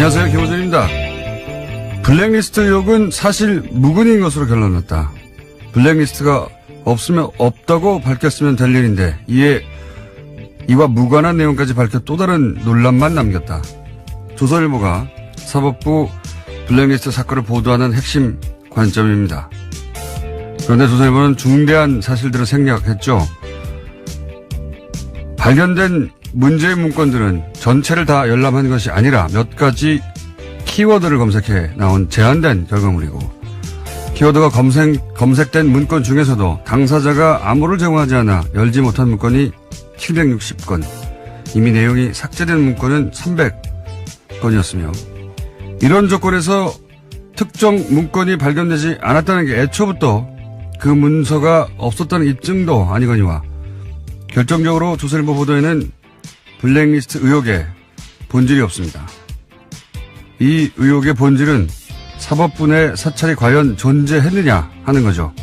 안녕하세요. 김호준입니다. 블랙리스트 의혹은 사실 무근인 것으로 결론났다. 블랙리스트가 없으면 없다고 밝혔으면 될 일인데 이와 무관한 내용까지 밝혀 또 다른 논란만 남겼다. 조선일보가 사법부 블랙리스트 사건을 보도하는 핵심 관점입니다. 그런데 조선일보는 중대한 사실들을 생략했죠. 발견된 문제의 문건들은 전체를 다 열람한 것이 아니라 몇 가지 키워드를 검색해 나온 제한된 결과물이고, 키워드가 검색된 문건 중에서도 당사자가 암호를 제공하지 않아 열지 못한 문건이 760건, 이미 내용이 삭제된 문건은 300건이었으며, 이런 조건에서 특정 문건이 발견되지 않았다는 게 애초부터 그 문서가 없었다는 입증도 아니거니와, 결정적으로 조선일보 보도에는 블랙리스트 의혹의 본질이 없습니다. 이 의혹의 본질은 사법부 내 사찰이 과연 존재했느냐 하는 거죠.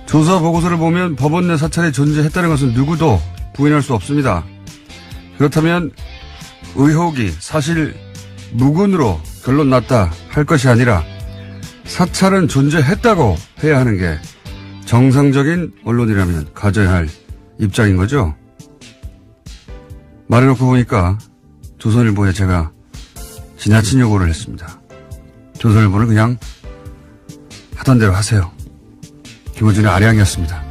조사 보고서를 보면 법원 내 사찰이 존재했다는 것은 누구도 부인할 수 없습니다. 그렇다면 의혹이 사실 무근으로 결론 났다 할 것이 아니라 사찰은 존재했다고 해야 하는 게 정상적인 언론이라면 가져야 할 입장인 거죠. 말해놓고 보니까 조선일보에 제가 지나친 요구를 했습니다. 조선일보는 그냥 하던 대로 하세요. 김호준의 아량이었습니다.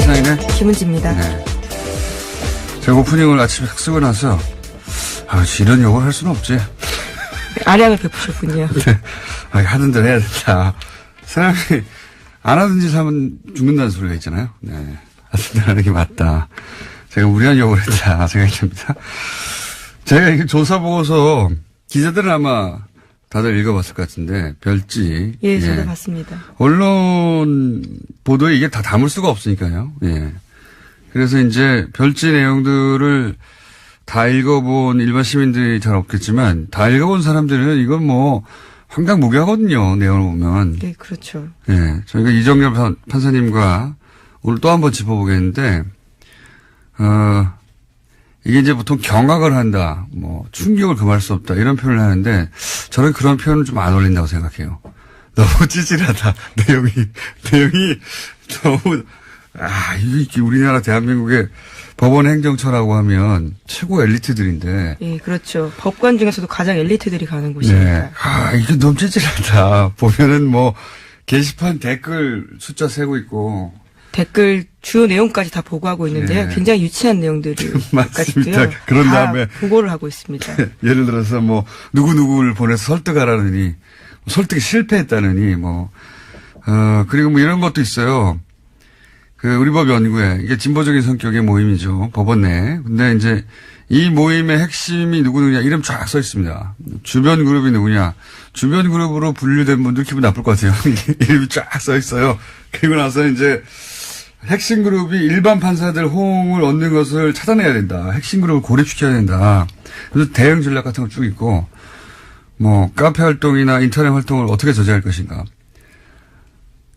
세상이네. 김은지입니다. 네. 제가 오프닝을 아침에 쓰고 나서 이런 욕을 할 수는 없지. 아량을 베푸셨군요. 네. 하던 대로 해야 된다. 사람이 안 하던 짓 하면 죽는다는 소리가 있잖아요. 네. 하던 대로 하는 게 맞다. 제가 무리한 욕을 했다 생각이 듭니다. 제가 이게 조사 보고서 기자들은 아마 다들 읽어봤을 것 같은데, 별지. 예, 저도 봤습니다. 언론 보도에 이게 다 담을 수가 없으니까요. 예. 그래서 이제 별지 내용들을 다 읽어본 일반 시민들이 잘 없겠지만, 다 읽어본 사람들은 이건 뭐 황당무계하거든요. 내용을 보면. 네, 그렇죠. 예. 저희가 이정렬 판사님과 오늘 또 한번 짚어보겠는데, 이게 이제 보통 경악을 한다, 뭐 충격을 금할 수 없다 이런 표현을 하는데, 저는 그런 표현은 좀 안 어울린다고 생각해요. 너무 찌질하다. 내용이 너무, 이게 우리나라 대한민국의 법원 행정처라고 하면 최고 엘리트들인데. 예, 그렇죠. 법관 중에서도 가장 엘리트들이 가는 곳입니다. 네. 이게 너무 찌질하다. 보면은 뭐 게시판 댓글 숫자 세고 있고. 댓글 주요 내용까지 다 보고하고 있는데요. 네. 굉장히 유치한 내용들이 맞습니다. 그런 다음에 보고를 하고 있습니다. 예를 들어서 뭐 누구누구를 보내서 설득하라느니, 설득이 실패했다느니, 그리고 뭐 이런 것도 있어요. 우리 법 연구회, 이게 진보적인 성격의 모임이죠. 법원 내. 근데 이제 이 모임의 핵심이 누구느냐, 이름 쫙 써 있습니다. 주변 그룹이 누구냐. 주변 그룹으로 분류된 분들 기분 나쁠 것 같아요. 이름이 쫙 써 있어요. 그리고 나서 이제 핵심 그룹이 일반 판사들 호응을 얻는 것을 차단해야 된다. 핵심 그룹을 고립시켜야 된다. 그래서 대응 전략 같은 거 쭉 있고, 뭐 카페 활동이나 인터넷 활동을 어떻게 저지할 것인가.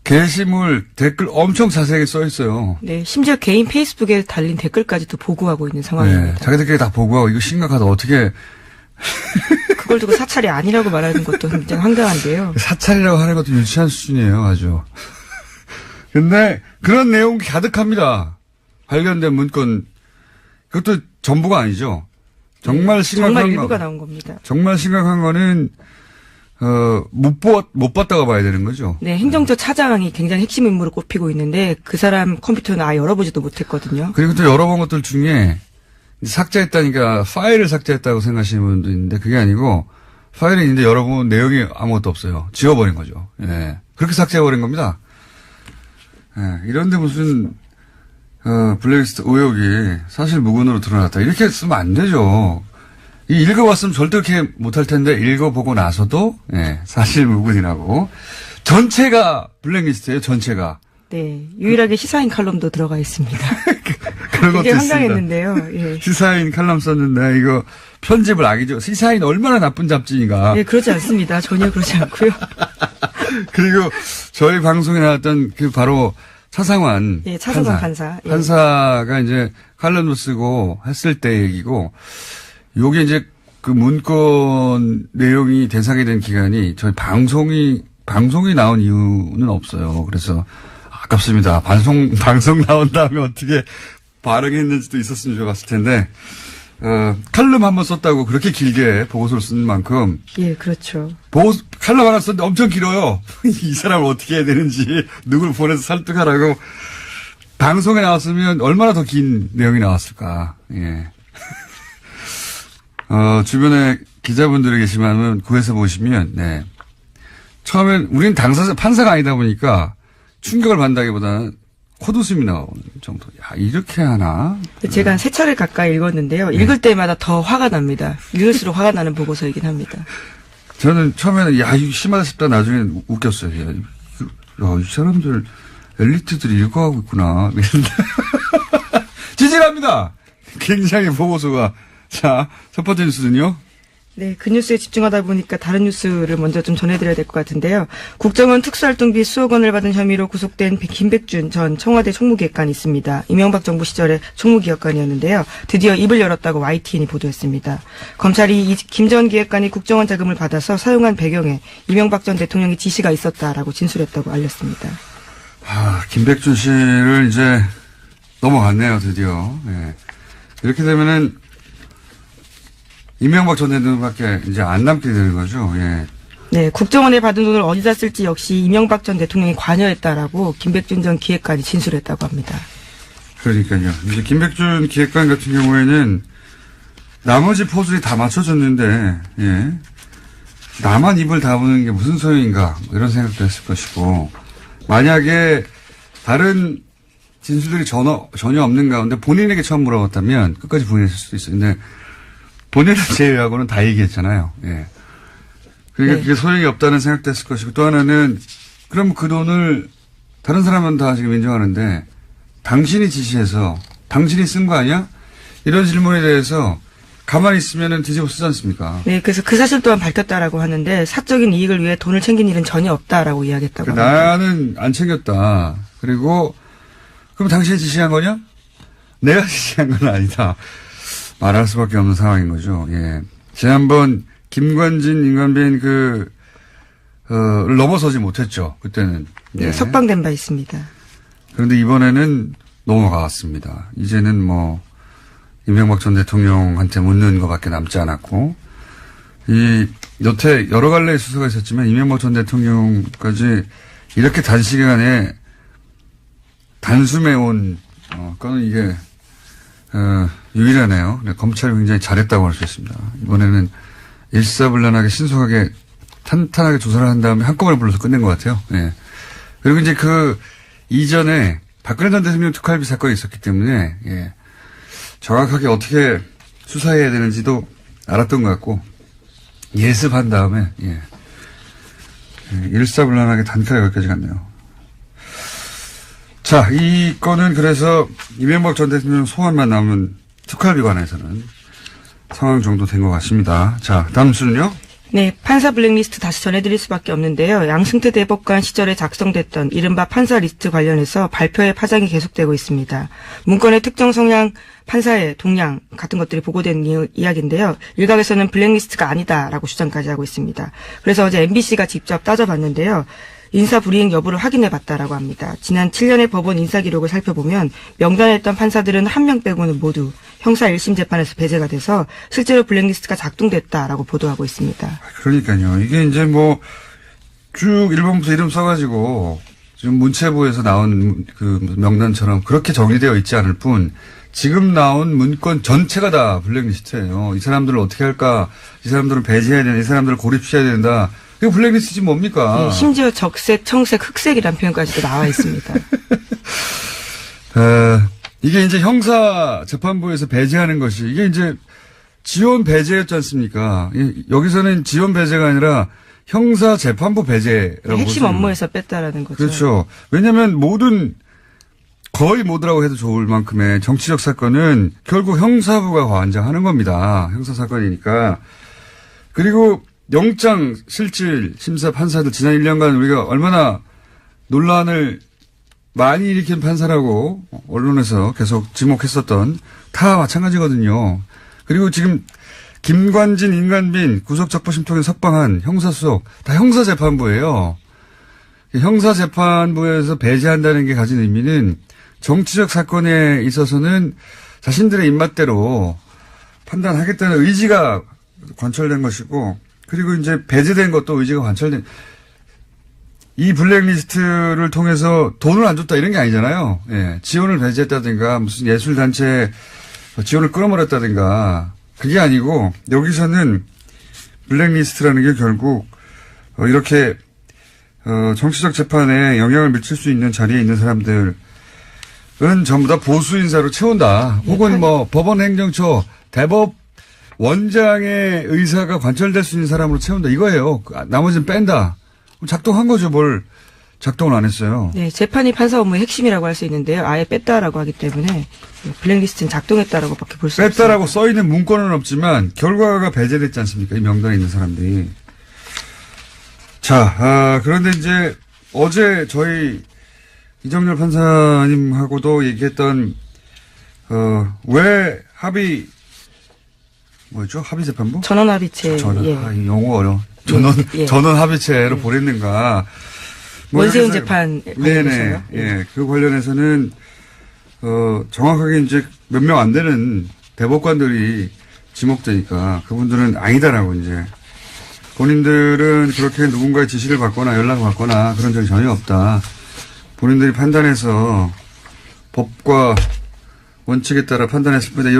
게시물, 댓글 엄청 자세하게 써 있어요. 네, 심지어 개인 페이스북에 달린 댓글까지도 보고하고 있는 상황입니다. 네, 자기들끼리 다 보고하고 이거 심각하다. 어떻게. 그걸 두고 사찰이 아니라고 말하는 것도 굉장히 황당한데요. 사찰이라고 하는 것도 유치한 수준이에요, 아주. 근데 그런 내용이 가득합니다. 발견된 문건. 그것도 전부가 아니죠. 정말 심각한 정말 일부가 나온 겁니다. 정말 심각한 거는 못 봤다고 봐야 되는 거죠. 네, 행정처 차장이 굉장히 핵심 인물을 꼽히고 있는데 그 사람 컴퓨터는 아예 열어보지도 못했거든요. 그리고 또 열어본 것들 중에 삭제했다니까 파일을 삭제했다고 생각하시는 분도 있는데 그게 아니고 파일이 있는데 열어보면 내용이 아무것도 없어요. 지워버린 거죠. 예. 그렇게 삭제해버린 겁니다. 예. 이런데 무슨 블랙리스트 의혹이 사실 무근으로 드러났다. 이렇게 쓰면 안 되죠. 읽어봤으면 절대 그렇게 못할 텐데 읽어보고 나서도 사실 무근이라고. 전체가 블랙리스트예요. 전체가. 네, 유일하게 시사인 칼럼도 들어가 있습니다. 그런 것도 되게 있습니다. 황당했는데요. 예. 시사인 칼럼 썼는데 이거 편집을 악이죠. 시사인 얼마나 나쁜 잡지인가. 예, 그렇지 않습니다. 전혀 그렇지 않고요. 그리고 저희 방송에 나왔던 그 바로 차상환. 예, 차상환 판사. 예. 판사가 이제 칼럼도 쓰고 했을 때 얘기고, 요게 이제 그 문건 내용이 대상이 된 기간이 저희 방송이 나온 이유는 없어요. 그래서 아깝습니다. 방송 나온 다음에 어떻게 반응했는지도 있었으면 좋았을 텐데, 칼럼 한번 썼다고 그렇게 길게 보고서를 쓴 만큼. 예, 그렇죠. 칼럼 하나 썼는데 엄청 길어요. 이 사람을 어떻게 해야 되는지, 누굴 보내서 설득하라고. 방송에 나왔으면 얼마나 더 긴 내용이 나왔을까. 예. 주변에 기자분들이 계시면 구해서 보시면, 네. 처음엔 우리는 판사가 아니다 보니까 충격을 받는다기보다는 콧웃음이 나오는 정도. 야, 이렇게 하나? 제가 한 3차례 가까이 읽었는데요. 읽을 때마다 더 화가 납니다. 읽을수록 화가 나는 보고서이긴 합니다. 저는 처음에는 야, 이거 심하다 싶다 나중에 웃겼어요. 이 사람들, 엘리트들이 읽어가고 있구나. 지질합니다! 굉장히 보고서가. 자, 첫 번째 뉴스는요? 네, 그 뉴스에 집중하다 보니까 다른 뉴스를 먼저 좀 전해드려야 될 것 같은데요. 국정원 특수활동비 수억 원을 받은 혐의로 구속된 김백준 전 청와대 총무기획관이 있습니다. 이명박 정부 시절에 총무기획관이었는데요. 드디어 입을 열었다고 YTN이 보도했습니다. 검찰이 김 전 기획관이 국정원 자금을 받아서 사용한 배경에 이명박 전 대통령의 지시가 있었다라고 진술했다고 알렸습니다. 김백준 씨를 이제 넘어갔네요, 드디어. 네. 이렇게 되면은 이명박 전 대통령밖에 이제 안 남게 되는 거죠. 예. 네, 국정원에 받은 돈을 어디다 쓸지 역시 이명박 전 대통령이 관여했다라고 김백준 전 기획관이 진술했다고 합니다. 그러니까요. 이제 김백준 기획관 같은 경우에는 나머지 포즈에 다 맞춰줬는데, 예. 나만 입을 다무는 게 무슨 소용인가, 이런 생각도 했을 것이고, 만약에 다른 진술들이 전혀 없는 가운데 본인에게 처음 물어봤다면 끝까지 부인했을 수도 있어요. 근데 본인을 제외하고는 다 얘기했잖아요. 예. 그러니까 네. 그게 소용이 없다는 생각도 했을 것이고, 또 하나는 그럼 그 돈을 다른 사람은 다 지금 인정하는데 당신이 지시해서 당신이 쓴 거 아니야? 이런 질문에 대해서 가만히 있으면은 뒤집어 쓰지 않습니까? 네, 그래서 그 사실 또한 밝혔다라고 하는데 사적인 이익을 위해 돈을 챙긴 일은 전혀 없다라고 이야기했다고 합니다. 나는 안 챙겼다. 그리고 그럼 당신이 지시한 거냐? 내가 지시한 건 아니다. 말할 수밖에 없는 상황인 거죠. 예. 지난번 김관진, 임관빈 를 넘어서지 못했죠. 그때는. 예. 네, 석방된 바 있습니다. 그런데 이번에는 넘어갔습니다. 이제는 이명박 전 대통령한테 묻는 것밖에 남지 않았고, 여태 여러 갈래의 수사가 있었지만 이명박 전 대통령까지 이렇게 단시간에 단숨에 거는 이게, 유일하네요. 네, 검찰이 굉장히 잘했다고 할 수 있습니다. 이번에는 일사불란하게 신속하게 탄탄하게 조사를 한 다음에 한꺼번에 불러서 끝낸 것 같아요. 네. 그리고 이제 이전에 박근혜 전 대통령 특활비 사건이 있었기 때문에, 예. 정확하게 어떻게 수사해야 되는지도 알았던 것 같고, 예습한 다음에, 예. 일사불란하게 단칼에 여기까지 갔네요. 자, 이 건은 그래서 이명박 전 대통령 소환만 남은 특활비 관해서는 상황 정도 된 것 같습니다. 자, 다음 수는요? 네, 판사 블랙리스트 다시 전해드릴 수밖에 없는데요. 양승태 대법관 시절에 작성됐던 이른바 판사 리스트 관련해서 발표의 파장이 계속되고 있습니다. 문건의 특정 성향 판사의 동향 같은 것들이 보고된 이야기인데요. 일각에서는 블랙리스트가 아니다라고 주장까지 하고 있습니다. 그래서 어제 MBC가 직접 따져봤는데요. 인사 불이행 여부를 확인해봤다라고 합니다. 지난 7년의 법원 인사 기록을 살펴보면 명단에 있던 판사들은 한 명 빼고는 모두 형사 1심 재판에서 배제가 돼서 실제로 블랙리스트가 작동됐다라고 보도하고 있습니다. 그러니까요. 이게 이제 쭉 1번부터 이름 써가지고 지금 문체부에서 나온 그 명단처럼 그렇게 정리되어 있지 않을 뿐 지금 나온 문건 전체가 다 블랙리스트예요. 이 사람들을 어떻게 할까? 이 사람들을 배제해야 되나? 이 사람들을 고립시켜야 된다. 이거 블랙리스트지 뭡니까? 네, 심지어 적색, 청색, 흑색이라는 표현까지도 나와 있습니다. 이게 이제 형사 재판부에서 배제하는 것이 이게 이제 지원 배제였지 않습니까? 여기서는 지원 배제가 아니라 형사 재판부 배제라고 핵심 업무에서 뺐다라는 거죠. 그렇죠. 왜냐하면 모든 거의 모두라고 해도 좋을 만큼의 정치적 사건은 결국 형사부가 관장하는 겁니다. 형사사건이니까. 그리고 영장 실질 심사 판사들 지난 1년간 우리가 얼마나 논란을 많이 일으킨 판사라고 언론에서 계속 지목했었던 다 마찬가지거든요. 그리고 지금 김관진, 임관빈 구속적부심통에 석방한 형사수석 다 형사재판부예요. 형사재판부에서 배제한다는 게 가진 의미는 정치적 사건에 있어서는 자신들의 입맛대로 판단하겠다는 의지가 관철된 것이고, 그리고 이제 배제된 것도 의지가 관철된, 이 블랙리스트를 통해서 돈을 안 줬다 이런 게 아니잖아요. 예. 지원을 배제했다든가 무슨 예술단체 지원을 끊어버렸다든가 그게 아니고, 여기서는 블랙리스트라는 게 결국 이렇게 정치적 재판에 영향을 미칠 수 있는 자리에 있는 사람들은 전부 다 보수 인사로 채운다. 혹은 뭐 법원 행정처 대법 원장의 의사가 관철될 수 있는 사람으로 채운다. 이거예요. 나머지는 뺀다. 작동한 거죠. 뭘 작동을 안 했어요. 네, 재판이 판사 업무의 핵심이라고 할 수 있는데요. 아예 뺐다라고 하기 때문에 블랙리스트는 작동했다라고밖에 볼 수 없습니다. 뺐다라고 써 있는 문건은 없지만 결과가 배제됐지 않습니까? 이 명단에 있는 사람들이. 자, 그런데 이제 어제 저희 이정열 판사님하고도 얘기했던 왜 뭐였죠? 합의재판부? 전원합의체. 이 용어 어려워. 전원 합의체로 보냈는가. 원세훈 재판. 네네. 예. 그 관련해서는, 정확하게 이제 몇 명 안 되는 대법관들이 지목되니까 그분들은 아니다라고 이제. 본인들은 그렇게 누군가의 지시를 받거나 연락을 받거나 그런 적이 전혀 없다. 본인들이 판단해서 법과 원칙에 따라 판단했을 뿐이다.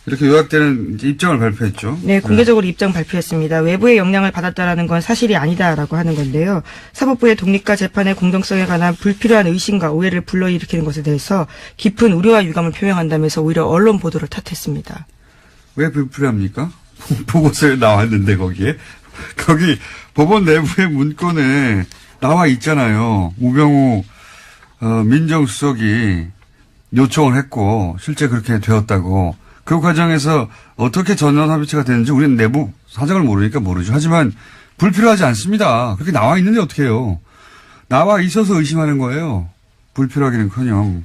이렇게 요약되는 입장을 발표했죠. 네, 공개적으로 입장 발표했습니다. 외부의 영향을 받았다라는 건 사실이 아니다라고 하는 건데요. 사법부의 독립과 재판의 공정성에 관한 불필요한 의심과 오해를 불러일으키는 것에 대해서 깊은 우려와 유감을 표명한다면서 오히려 언론 보도를 탓했습니다. 왜 불필요합니까? 보고서에 나왔는데 거기 법원 내부의 문건에 나와 있잖아요. 우병우 민정수석이 요청을 했고 실제 그렇게 되었다고. 그 과정에서 어떻게 전원합의체가 되는지 우리는 내부 사정을 모르니까 모르죠. 하지만 불필요하지 않습니다. 그렇게 나와 있는데 어떻게 해요. 나와 있어서 의심하는 거예요. 불필요하기는커녕.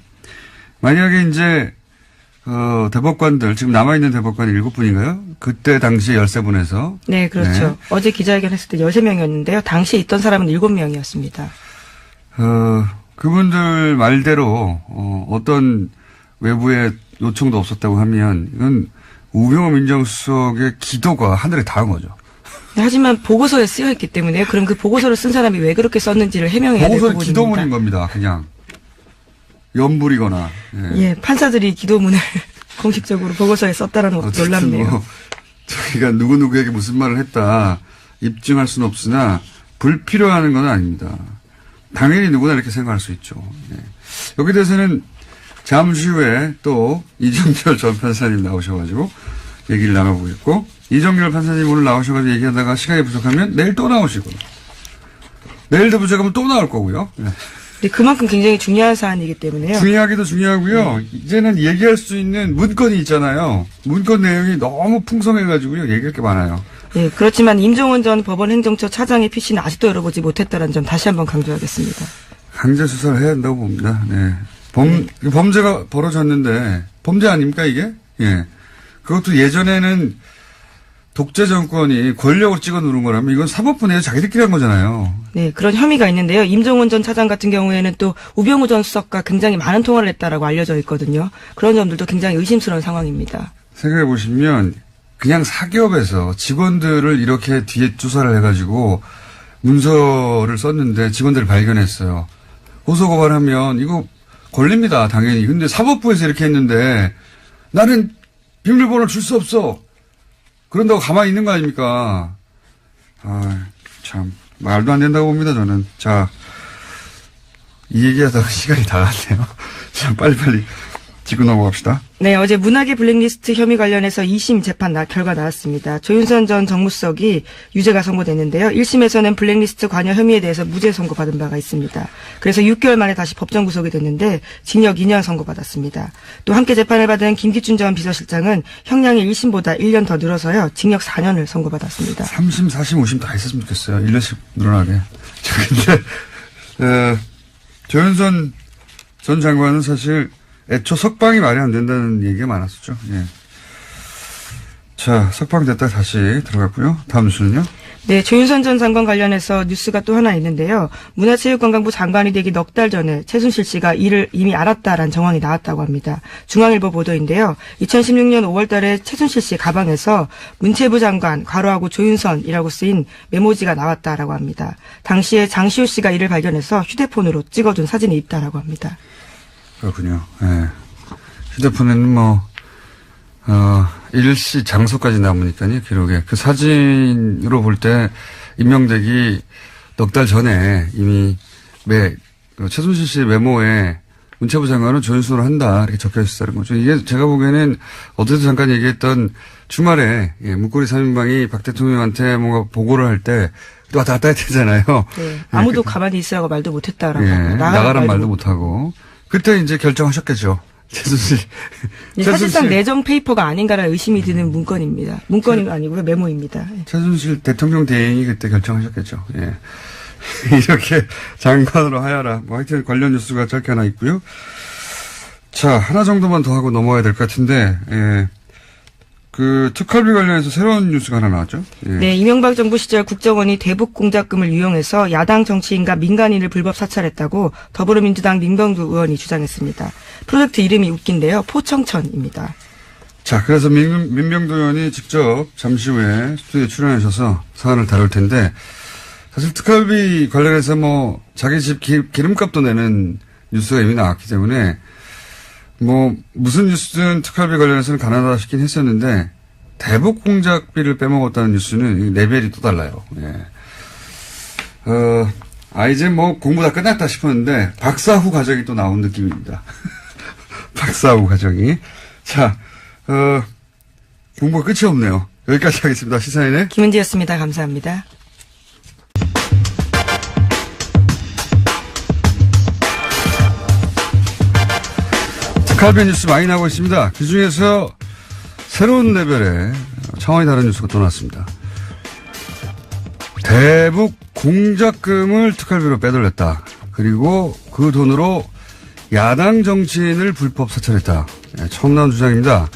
만약에 이제 대법관들 지금 남아있는 대법관이 7분인가요? 그때 당시에 13분에서. 네, 그렇죠. 네. 어제 기자회견했을 때 13명이었는데요. 당시에 있던 사람은 7명이었습니다. 그분들 말대로 어떤 외부의 요청도 없었다고 하면 이건 우병우 민정수석의 기도가 하늘에 닿은 거죠. 하지만 보고서에 쓰여있기 때문에 그럼 그 보고서를 쓴 사람이 왜 그렇게 썼는지를 해명해야 될 부분입니다. 보고서는 기도문인 겁니다. 그냥 연불이거나. 예, 판사들이 기도문을 공식적으로 보고서에 썼다라는 것도 놀랍네요. 저희가 누구누구에게 무슨 말을 했다 입증할 수는 없으나 불필요한 건 아닙니다. 당연히 누구나 이렇게 생각할 수 있죠. 네. 여기 대해서는 잠시 후에 또 이정열 전 판사님 나오셔가지고 얘기를 나눠보겠고, 이정열 판사님 오늘 나오셔가지고 얘기하다가 시간이 부족하면 내일 또 나오시고, 내일도 부족하면 또 나올 거고요. 네. 네, 그만큼 굉장히 중요한 사안이기 때문에요. 중요하기도 중요하고요. 네. 이제는 얘기할 수 있는 문건이 있잖아요. 문건 내용이 너무 풍성해가지고요. 얘기할 게 많아요. 네, 그렇지만 임종원 전 법원 행정처 차장의 PC는 아직도 열어보지 못했다는 점 다시 한번 강조하겠습니다. 강제 수사를 해야 한다고 봅니다. 네. 범죄가 벌어졌는데, 범죄 아닙니까, 이게? 예. 그것도 예전에는 독재 정권이 권력으로 찍어 누른 거라면 이건 사법부 내에서 자기들끼리 한 거잖아요. 네, 그런 혐의가 있는데요. 임종원 전 차장 같은 경우에는 또 우병우 전 수석과 굉장히 많은 통화를 했다라고 알려져 있거든요. 그런 점들도 굉장히 의심스러운 상황입니다. 생각해 보시면 그냥 사기업에서 직원들을 이렇게 뒤에 조사를 해가지고 문서를 썼는데 직원들을 발견했어요. 고소고발하면 이거 걸립니다, 당연히. 근데 사법부에서 이렇게 했는데 나는 비밀번호를 줄 수 없어. 그런다고 가만히 있는 거 아닙니까? 참 말도 안 된다고 봅니다, 저는. 자, 이 얘기하다가 시간이 다 갔네요. 자, 빨리빨리 짚고 넘어갑시다. 네, 어제 문화계 블랙리스트 혐의 관련해서 2심 재판 결과 나왔습니다. 조윤선 전 정무수석이 유죄가 선고됐는데요. 1심에서는 블랙리스트 관여 혐의에 대해서 무죄 선고받은 바가 있습니다. 그래서 6개월 만에 다시 법정 구속이 됐는데 징역 2년 선고받았습니다. 또 함께 재판을 받은 김기춘 전 비서실장은 형량이 1심보다 1년 더 늘어서요. 징역 4년을 선고받았습니다. 3심, 4심, 5심 다 있었으면 좋겠어요. 1년씩 늘어나게. 자, 근데 조윤선 전 장관은 사실 애초 석방이 말이 안 된다는 얘기가 많았었죠. 예. 자, 석방됐다 다시 들어갔고요. 다음 뉴스는요? 네, 조윤선 전 장관 관련해서 뉴스가 또 하나 있는데요. 문화체육관광부 장관이 되기 넉 달 전에 최순실 씨가 이를 이미 알았다라는 정황이 나왔다고 합니다. 중앙일보 보도인데요. 2016년 5월 달에 최순실 씨 가방에서 문체부 장관, 괄호하고 조윤선이라고 쓰인 메모지가 나왔다라고 합니다. 당시에 장시호 씨가 이를 발견해서 휴대폰으로 찍어둔 사진이 있다라고 합니다. 그렇군요. 예. 휴대폰에는 일시 장소까지 남으니까요, 기록에. 그 사진으로 볼 때, 임명되기 넉 달 전에 이미 최순실 씨의 메모에 문체부 장관은 조윤선으로 한다, 이렇게 적혀 있었다는 거죠. 이게 제가 보기에는 어제도 잠깐 얘기했던 주말에, 문고리 3인방이 박 대통령한테 뭔가 보고를 할 때, 또 왔다 갔다 했잖아요. 네. 아무도 가만히 있으라고 말도 못했다라고. 나가란 말도 못하고. 그때 이제 결정하셨겠죠. 최순실. 사실상 내정 페이퍼가 아닌가라는 의심이 드는 문건입니다. 문건이 아니고요. 메모입니다. 최순실 대통령 대행이 그때 결정하셨겠죠. 예. 이렇게 장관으로 하여라. 하여튼 관련 뉴스가 짧게 하나 있고요. 자, 하나 정도만 더 하고 넘어가야 될 것 같은데, 예. 그 특활비 관련해서 새로운 뉴스가 하나 나왔죠? 예. 네, 이명박 정부 시절 국정원이 대북 공작금을 이용해서 야당 정치인과 민간인을 불법 사찰했다고 더불어민주당 민병두 의원이 주장했습니다. 프로젝트 이름이 웃긴데요. 포청천입니다. 자, 그래서 민병두 의원이 직접 잠시 후에 스튜디오에 출연하셔서 사안을 다룰 텐데, 사실 특활비 관련해서 자기 집 기름값도 내는 뉴스가 이미 나왔기 때문에, 무슨 뉴스든 특활비 관련해서는 가난하다 싶긴 했었는데, 대북 공작비를 빼먹었다는 뉴스는 레벨이 또 달라요. 예. 이제 공부 다 끝났다 싶었는데, 박사 후 과정이 또 나온 느낌입니다. 박사 후 과정이. 자, 공부가 끝이 없네요. 여기까지 하겠습니다. 시사인의 김은지였습니다. 감사합니다. 특활비 뉴스 많이 나오고 있습니다. 그중에서 새로운 레벨의 차원이 다른 뉴스가 또 나왔습니다. 대북 공작금을 특활비로 빼돌렸다. 그리고 그 돈으로 야당 정치인을 불법 사찰했다. 네, 처음 나온 주장입니다.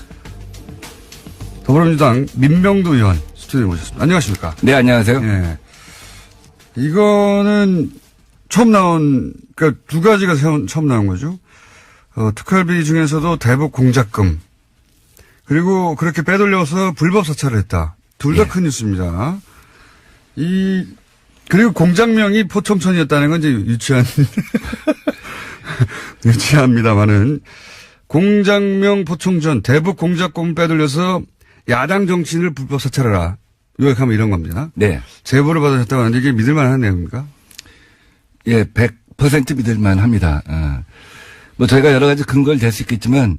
더불어민주당 민병두 의원 스튜디오에 모셨습니다. 안녕하십니까? 네, 안녕하세요. 예. 이거는 처음 나온, 그러니까 두 가지가 처음 나온 거죠. 특활비 중에서도 대북 공작금, 그리고 그렇게 빼돌려서 불법 사찰을 했다. 둘 다 큰 뉴스입니다. 그리고 공작명이 포청천이었다는 건 이제 유치합니다만은, 공작명 포청천, 대북 공작금 빼돌려서 야당 정치인을 불법 사찰해라. 요약하면 이런 겁니다. 네. 제보를 받으셨다고 하는데 이게 믿을만한 내용입니까? 예, 100% 믿을만 합니다. 저희가 여러 가지 근거를 댈 수 있겠지만,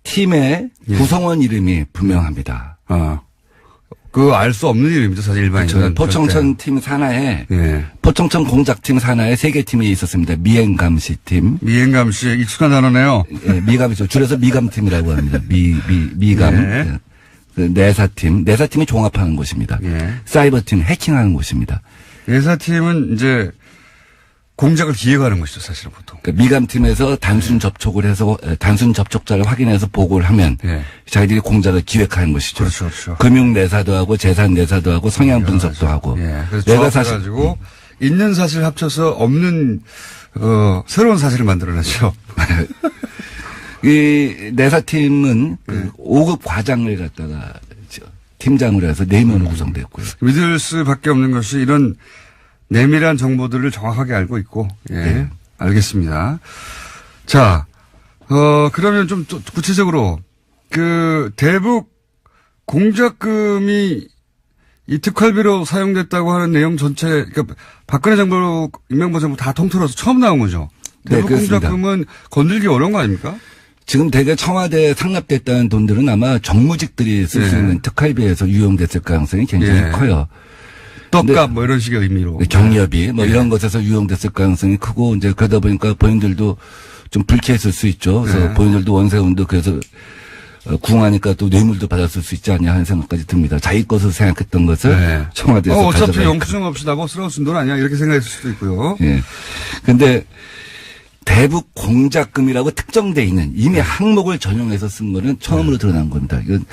팀의 구성원 이름이 분명합니다. 알 수 없는 이름이죠, 사실 일반인은. 그렇죠. 포청천 팀 산하에, 포청천 공작팀 산하에 3개 팀이 있었습니다. 미행감시 팀. 미행감시, 익숙한 단어네요. 예, 미감이죠. 줄여서 미감팀이라고 합니다. 미감. 예. 그 내사팀. 내사팀이 종합하는 곳입니다. 예. 사이버팀, 해킹하는 곳입니다. 내사팀은 이제 공작을 기획하는 것이죠, 사실은 보통. 그러니까 미감팀에서 단순 접촉을 해서 단순 접촉자를 확인해서 보고를 하면 자기들이 공작을 기획하는 것이죠. 그렇죠, 그렇죠. 금융 내사도 하고 재산 내사도 하고 성향 분석도 하고. 예. 그래서 내가 사실 가지고 있는 사실 합쳐서 없는 새로운 사실을 만들어내죠. 이 내사팀은 그 5급 과장을 갖다가 팀장으로 해서 4명으로 구성됐고요. 믿을 수밖에 없는 것이 이런 내밀한 정보들을 정확하게 알고 있고, 예, 알겠습니다. 자, 그러면 좀 구체적으로, 대북 공작금이 이 특활비로 사용됐다고 하는 내용 전체, 그러니까 박근혜 정부, 이명박 정부 다 통틀어서 처음 나온 거죠. 대북 네, 그렇습니다. 공작금은 건들기 어려운 거 아닙니까? 지금 대개 청와대에 상납됐다는 돈들은 아마 정무직들이 쓸 수 예. 있는 특활비에서 유용됐을 가능성이 굉장히 예. 커요. 떡값 뭐 이런 식의 의미로. 경력이 뭐 예. 이런 것에서 유용됐을 가능성이 크고 이제 그러다 보니까 본인들도 좀 불쾌했을 수 있죠. 그래서 예. 본인들도 원세훈도 그래서 궁하니까 또 뇌물도 받았을 수 있지 않냐 하는 생각까지 듭니다. 자기 것으로 생각했던 것을 네. 청와대에서 어차피 가져가니까. 영수증 없이 나고 쓰러울 돈 아니야 이렇게 생각했을 수도 있고요. 예. 근데 대북 공작금이라고 특정돼 있는 이미 항목을 전용해서 쓴 거는 처음으로 드러난 겁니다. 이건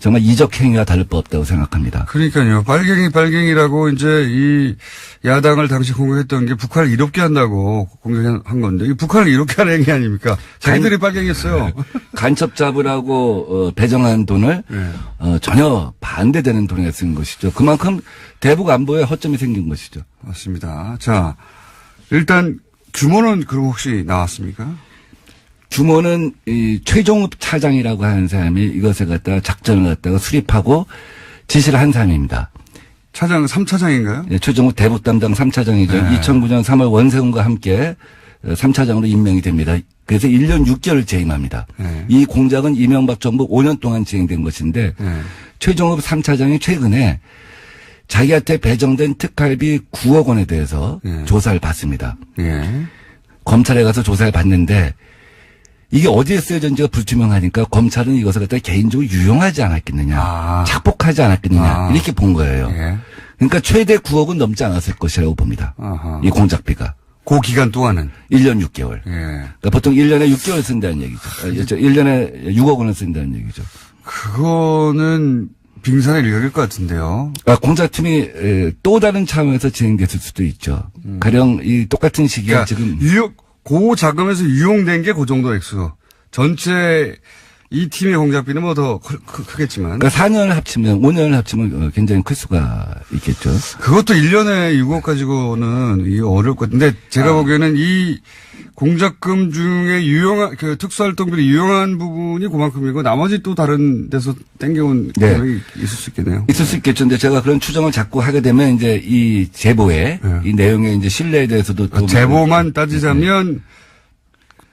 정말 이적 행위와 다를 바 없다고 생각합니다. 그러니까요. 빨갱이라고 이제 이 야당을 당시 공격했던 게 북한을 이롭게 한다고 공격한 건데 이 북한을 이롭게 하는 행위 아닙니까? 자기들이 빨갱이였어요. 간첩 잡으라고 배정한 돈을 네. 전혀 반대되는 돈에 쓴 것이죠. 그만큼 대북 안보에 허점이 생긴 것이죠. 맞습니다. 자, 일단 규모는 그럼 혹시 나왔습니까? 규모는 이 최종읍 차장이라고 하는 사람이 이것을 갖다가 작전을 갖다가 수립하고 지시를 한 사람입니다. 차장 3차장인가요? 예, 최종읍 대북 담당 3차장이죠. 네. 2009년 3월 원세훈과 함께 3차장으로 임명이 됩니다. 그래서 1년 6개월 재임합니다. 네. 이 공작은 이명박 정부 5년 동안 진행된 것인데 네. 최종읍 3차장이 최근에 자기한테 배정된 특활비 9억 원에 대해서 네. 조사를 받습니다. 예. 검찰에 가서 조사를 받는데 이게 어디에 쓰여졌는지가 불투명하니까 검찰은 이것을 갖다 개인적으로 유용하지 않았겠느냐. 아. 착복하지 않았겠느냐. 아. 이렇게 본 거예요. 예. 그러니까 최대 9억은 넘지 않았을 것이라고 봅니다. 아하. 이 공작비가. 그 기간 동안은. 1년 6개월. 예. 그러니까 보통 1년에 6개월 쓴다는 얘기죠. 1년에 6억 원을 쓴다는 얘기죠. 그거는 빙산의 일각일 것 같은데요. 공작팀이 또 다른 차원에서 진행됐을 수도 있죠. 가령 이 똑같은 시기에 그러니까 지금 고 자금에서 유용된 게 그 정도 액수. 전체 이 팀의 공작비는 뭐 더 크겠지만. 그러니까 4년을 합치면 5년을 합치면 굉장히 클 수가 있겠죠. 그것도 1년에 6억 가지고는 이게 어려울 것 같은데 제가 보기에는 이 공작금 중에 유용한 그 특수활동비로 유용한 부분이 그만큼이고 나머지 또 다른 데서 땡겨온 네. 금액이 있을 수 있겠네요. 있을 수 있겠죠. 근데 제가 그런 추정을 자꾸 하게 되면 이제 이 제보에 네. 이 내용의 이제 신뢰에 대해서도 또 제보만 따지자면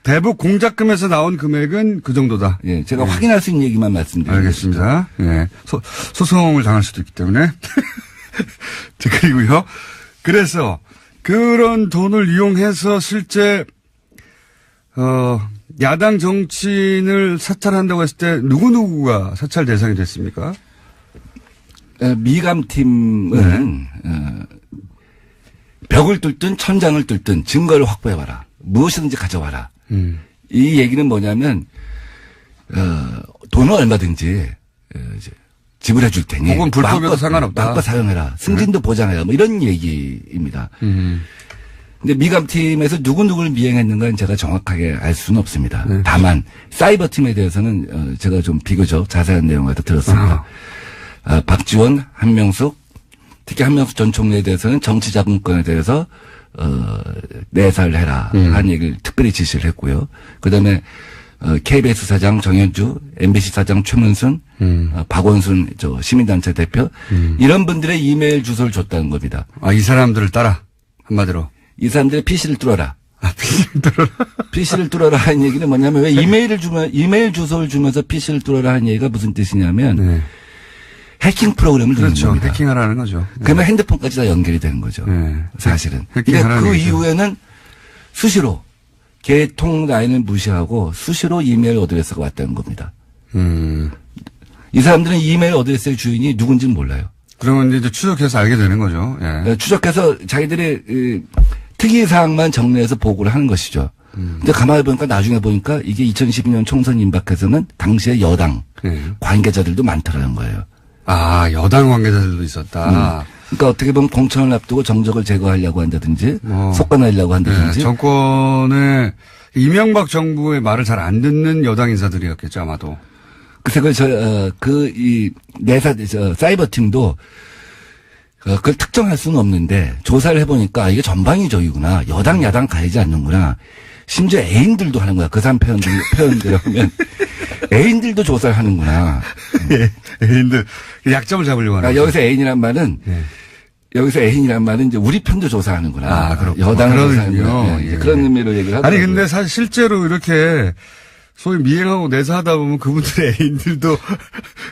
대북 공작금에서 나온 금액은 그 정도다. 예, 제가 확인할 수 있는 얘기만 말씀드립니다. 알겠습니다. 예. 소송을 당할 수도 있기 때문에. 그리고요. 그래서 그런 돈을 이용해서 실제 야당 정치인을 사찰한다고 했을 때 누구누구가 사찰 대상이 됐습니까? 미감팀은 벽을 뚫든 천장을 뚫든 증거를 확보해봐라. 무엇이든지 가져와라. 이 얘기는 뭐냐면 돈을 얼마든지 이제 지불해 줄 테니 혹은 불법이어도 마음껏, 상관없다. 마음껏 사용해라. 승진도 보장해라. 뭐 이런 얘기입니다. 근데 미감팀에서 누구누구를 미행했는가는 제가 정확하게 알 수는 없습니다. 다만 사이버팀에 대해서는 제가 좀 비교적 자세한 내용을 들었습니다. 박지원, 한명숙, 특히 한명숙 전 총리에 대해서는 정치자금권에 대해서 내사를 해라 하는 얘기를 특별히 지시를 했고요. 그다음에 KBS 사장 정현주, MBC 사장 최문순, 박원순 시민단체 대표 이런 분들의 이메일 주소를 줬다는 겁니다. 아, 이 사람들을 따라 한마디로. 이 사람들의 PC를 뚫어라. PC를 뚫어라. PC를 뚫어라 하는 얘기는 뭐냐면 왜 이메일 주소를 주면서 PC를 뚫어라 하는 얘기가 무슨 뜻이냐면 네. 해킹 프로그램을 넣는 그렇죠. 겁니다. 해킹하라는 거죠. 그러면 핸드폰까지 다 연결이 되는 거죠. 네. 사실은. 근데 해킹하라는 그 얘기죠. 이후에는 수시로 개통 라인을 무시하고 수시로 이메일 어드레스가 왔다는 겁니다. 이 사람들은 이메일 어드레스의 주인이 누군지는 몰라요. 그러면 이제 추적해서 알게 되는 거죠. 예. 추적해서 자기들의 특이사항만 정리해서 보고를 하는 것이죠. 근데 가만히 보니까 나중에 보니까 이게 2012년 총선 임박해서는 당시의 여당 예. 관계자들도 많더라는 거예요. 아, 여당 관계자들도 있었다. 그러니까 어떻게 보면 공천을 앞두고 정적을 제거하려고 한다든지 속관하려고 네, 한다든지 정권의 이명박 정부의 말을 잘 안 듣는 여당 인사들이었겠죠, 아마도. 그래서 사이버 팀도 그걸 특정할 수는 없는데 조사를 해보니까 이게 전방위적이구나. 여당 야당 가리지 않는구나. 심지어 애인들도 하는 거야. 그 사람 표현대로 하면 애인들도 조사를 하는구나. 예, 애인들 약점을 잡으려고 하는. 그러니까 여기서 애인이란 말은 네. 여기서 애인이란 말은 이제 우리 편도 조사하는구나. 아, 그렇군요. 여당을 그러군요. 조사하는구나. 예. 그런 의미로 얘기를 하더라고요. 아니 근데 사실 실제로 이렇게 소위 미행하고 내사하다 보면 그분들의 애인들도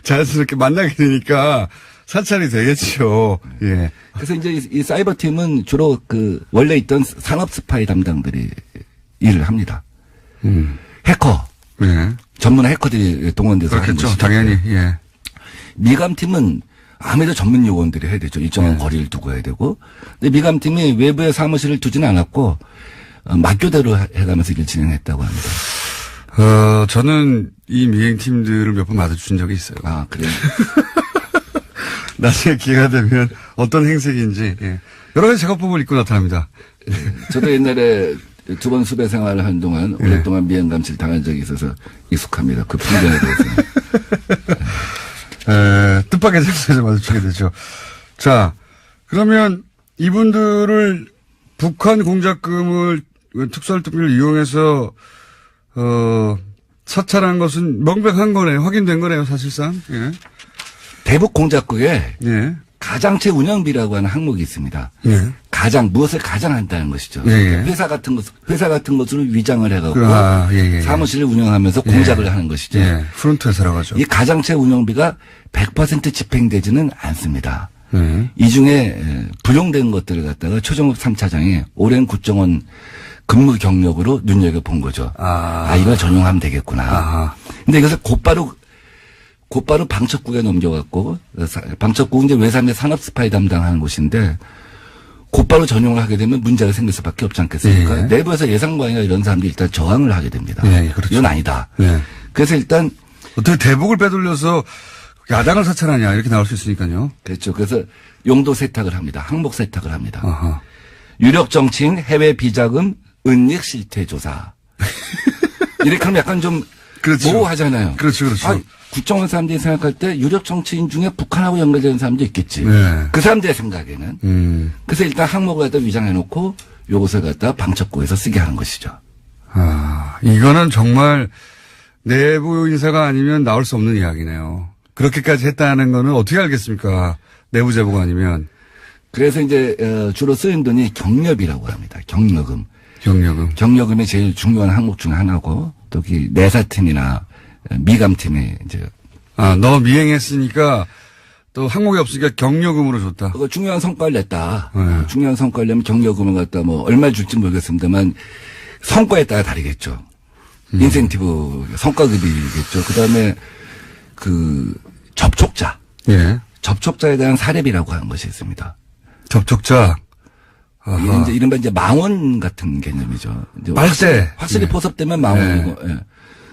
자연스럽게 만나게 되니까 사찰이 되겠죠. 예. 그래서 이제 이 사이버 팀은 주로 그 원래 있던 산업 스파이 담당들이 일을 합니다. 해커. 예. 전문 해커들이 동원돼서 하는 그렇겠죠. 것이죠. 당연히. 예. 미감팀은 아무래도 전문 요원들이 해야 되죠. 일정한 거리를 두고 해야 되고. 근데 미감팀이 외부에 사무실을 두지는 않았고 막교대로 해가면서 일을 진행했다고 합니다. 저는 이 미행팀들을 몇 번 마주친 적이 있어요. 아, 그래요? 나중에 기회가 되면 어떤 행색인지, 예. 여러 가지 작업법을 입고 나타납니다. 저도 옛날에 2번 수배 생활을 한 동안 오랫동안 미행감시를 당한 적이 있어서 익숙합니다. 그 풍경에 대해서는. 뜻밖의 장소에서 마주치게 되죠. 자, 그러면 이분들을 북한 공작금을 특수활동비를 이용해서, 사찰한 것은 명백한 거네요. 확인된 거네요, 사실상. 예. 대북 공작구에 예. 가장체 운영비라고 하는 항목이 있습니다. 예. 무엇을 가장 한다는 것이죠. 예, 예. 회사 같은 것으로 위장을 해갖고 예, 예. 사무실을 운영하면서 공작을 하는 것이죠. 예. 프론트 회사라고 하죠. 이 가장체 운영비가 100% 집행되지는 않습니다. 예. 이 중에 불용된 것들을 갖다가 최종욱 3차장이 오랜 국정원 근무 경력으로 눈여겨본 거죠. 이걸 전용하면 되겠구나. 근데 이것을 곧바로 방첩국에 넘겨갖고, 방첩국은 이제 외삼의 산업 스파이 담당하는 곳인데, 곧바로 전용을 하게 되면 문제가 생길 수밖에 없지 않겠습니까? 예. 내부에서 예상관이나 이런 사람들이 일단 저항을 하게 됩니다. 예, 그렇죠. 이건 아니다. 예. 그래서 일단, 어떻게 대북을 빼돌려서 야당을 사찰하냐, 이렇게 나올 수 있으니까요. 그렇죠. 그래서 용도 세탁을 합니다. 항목 세탁을 합니다. 아하. 유력 정치인 해외 비자금 은닉 실태 조사. 이렇게 하면 약간 좀 그렇죠. 모호하잖아요. 그렇죠. 국정원 사람들이 생각할 때 유력 정치인 중에 북한하고 연결되는 사람도 있겠지. 네. 그 사람들의 생각에는. 그래서 일단 항목을 갖다 위장해놓고 요것을 갖다 방첩국에서 쓰게 하는 것이죠. 이거는 정말 내부 인사가 아니면 나올 수 없는 이야기네요. 그렇게까지 했다는 거는 어떻게 알겠습니까? 내부 제보가 아니면. 그래서 이제 주로 쓰인 돈이 경력이라고 합니다. 경력금. 경력금이 제일 중요한 항목 중 하나고 또 내사팀이나 미감팀이 이제 너 미행했으니까 또 항목이 없으니까 경력금으로 줬다. 그거 중요한 성과를 냈다. 중요한 성과를 내면 경력금을 갖다 뭐 얼마 줄지 모르겠습니다만 성과에 따라 다르겠죠. 인센티브 성과급이겠죠. 그다음에 그 접촉자. 예. 접촉자에 대한 사례비라고 하는 것이 있습니다. 접촉자. 이게 이제 이른바 이제 망원 같은 개념이죠. 이제 빨대. 확실히 포섭되면 망원이고, 예.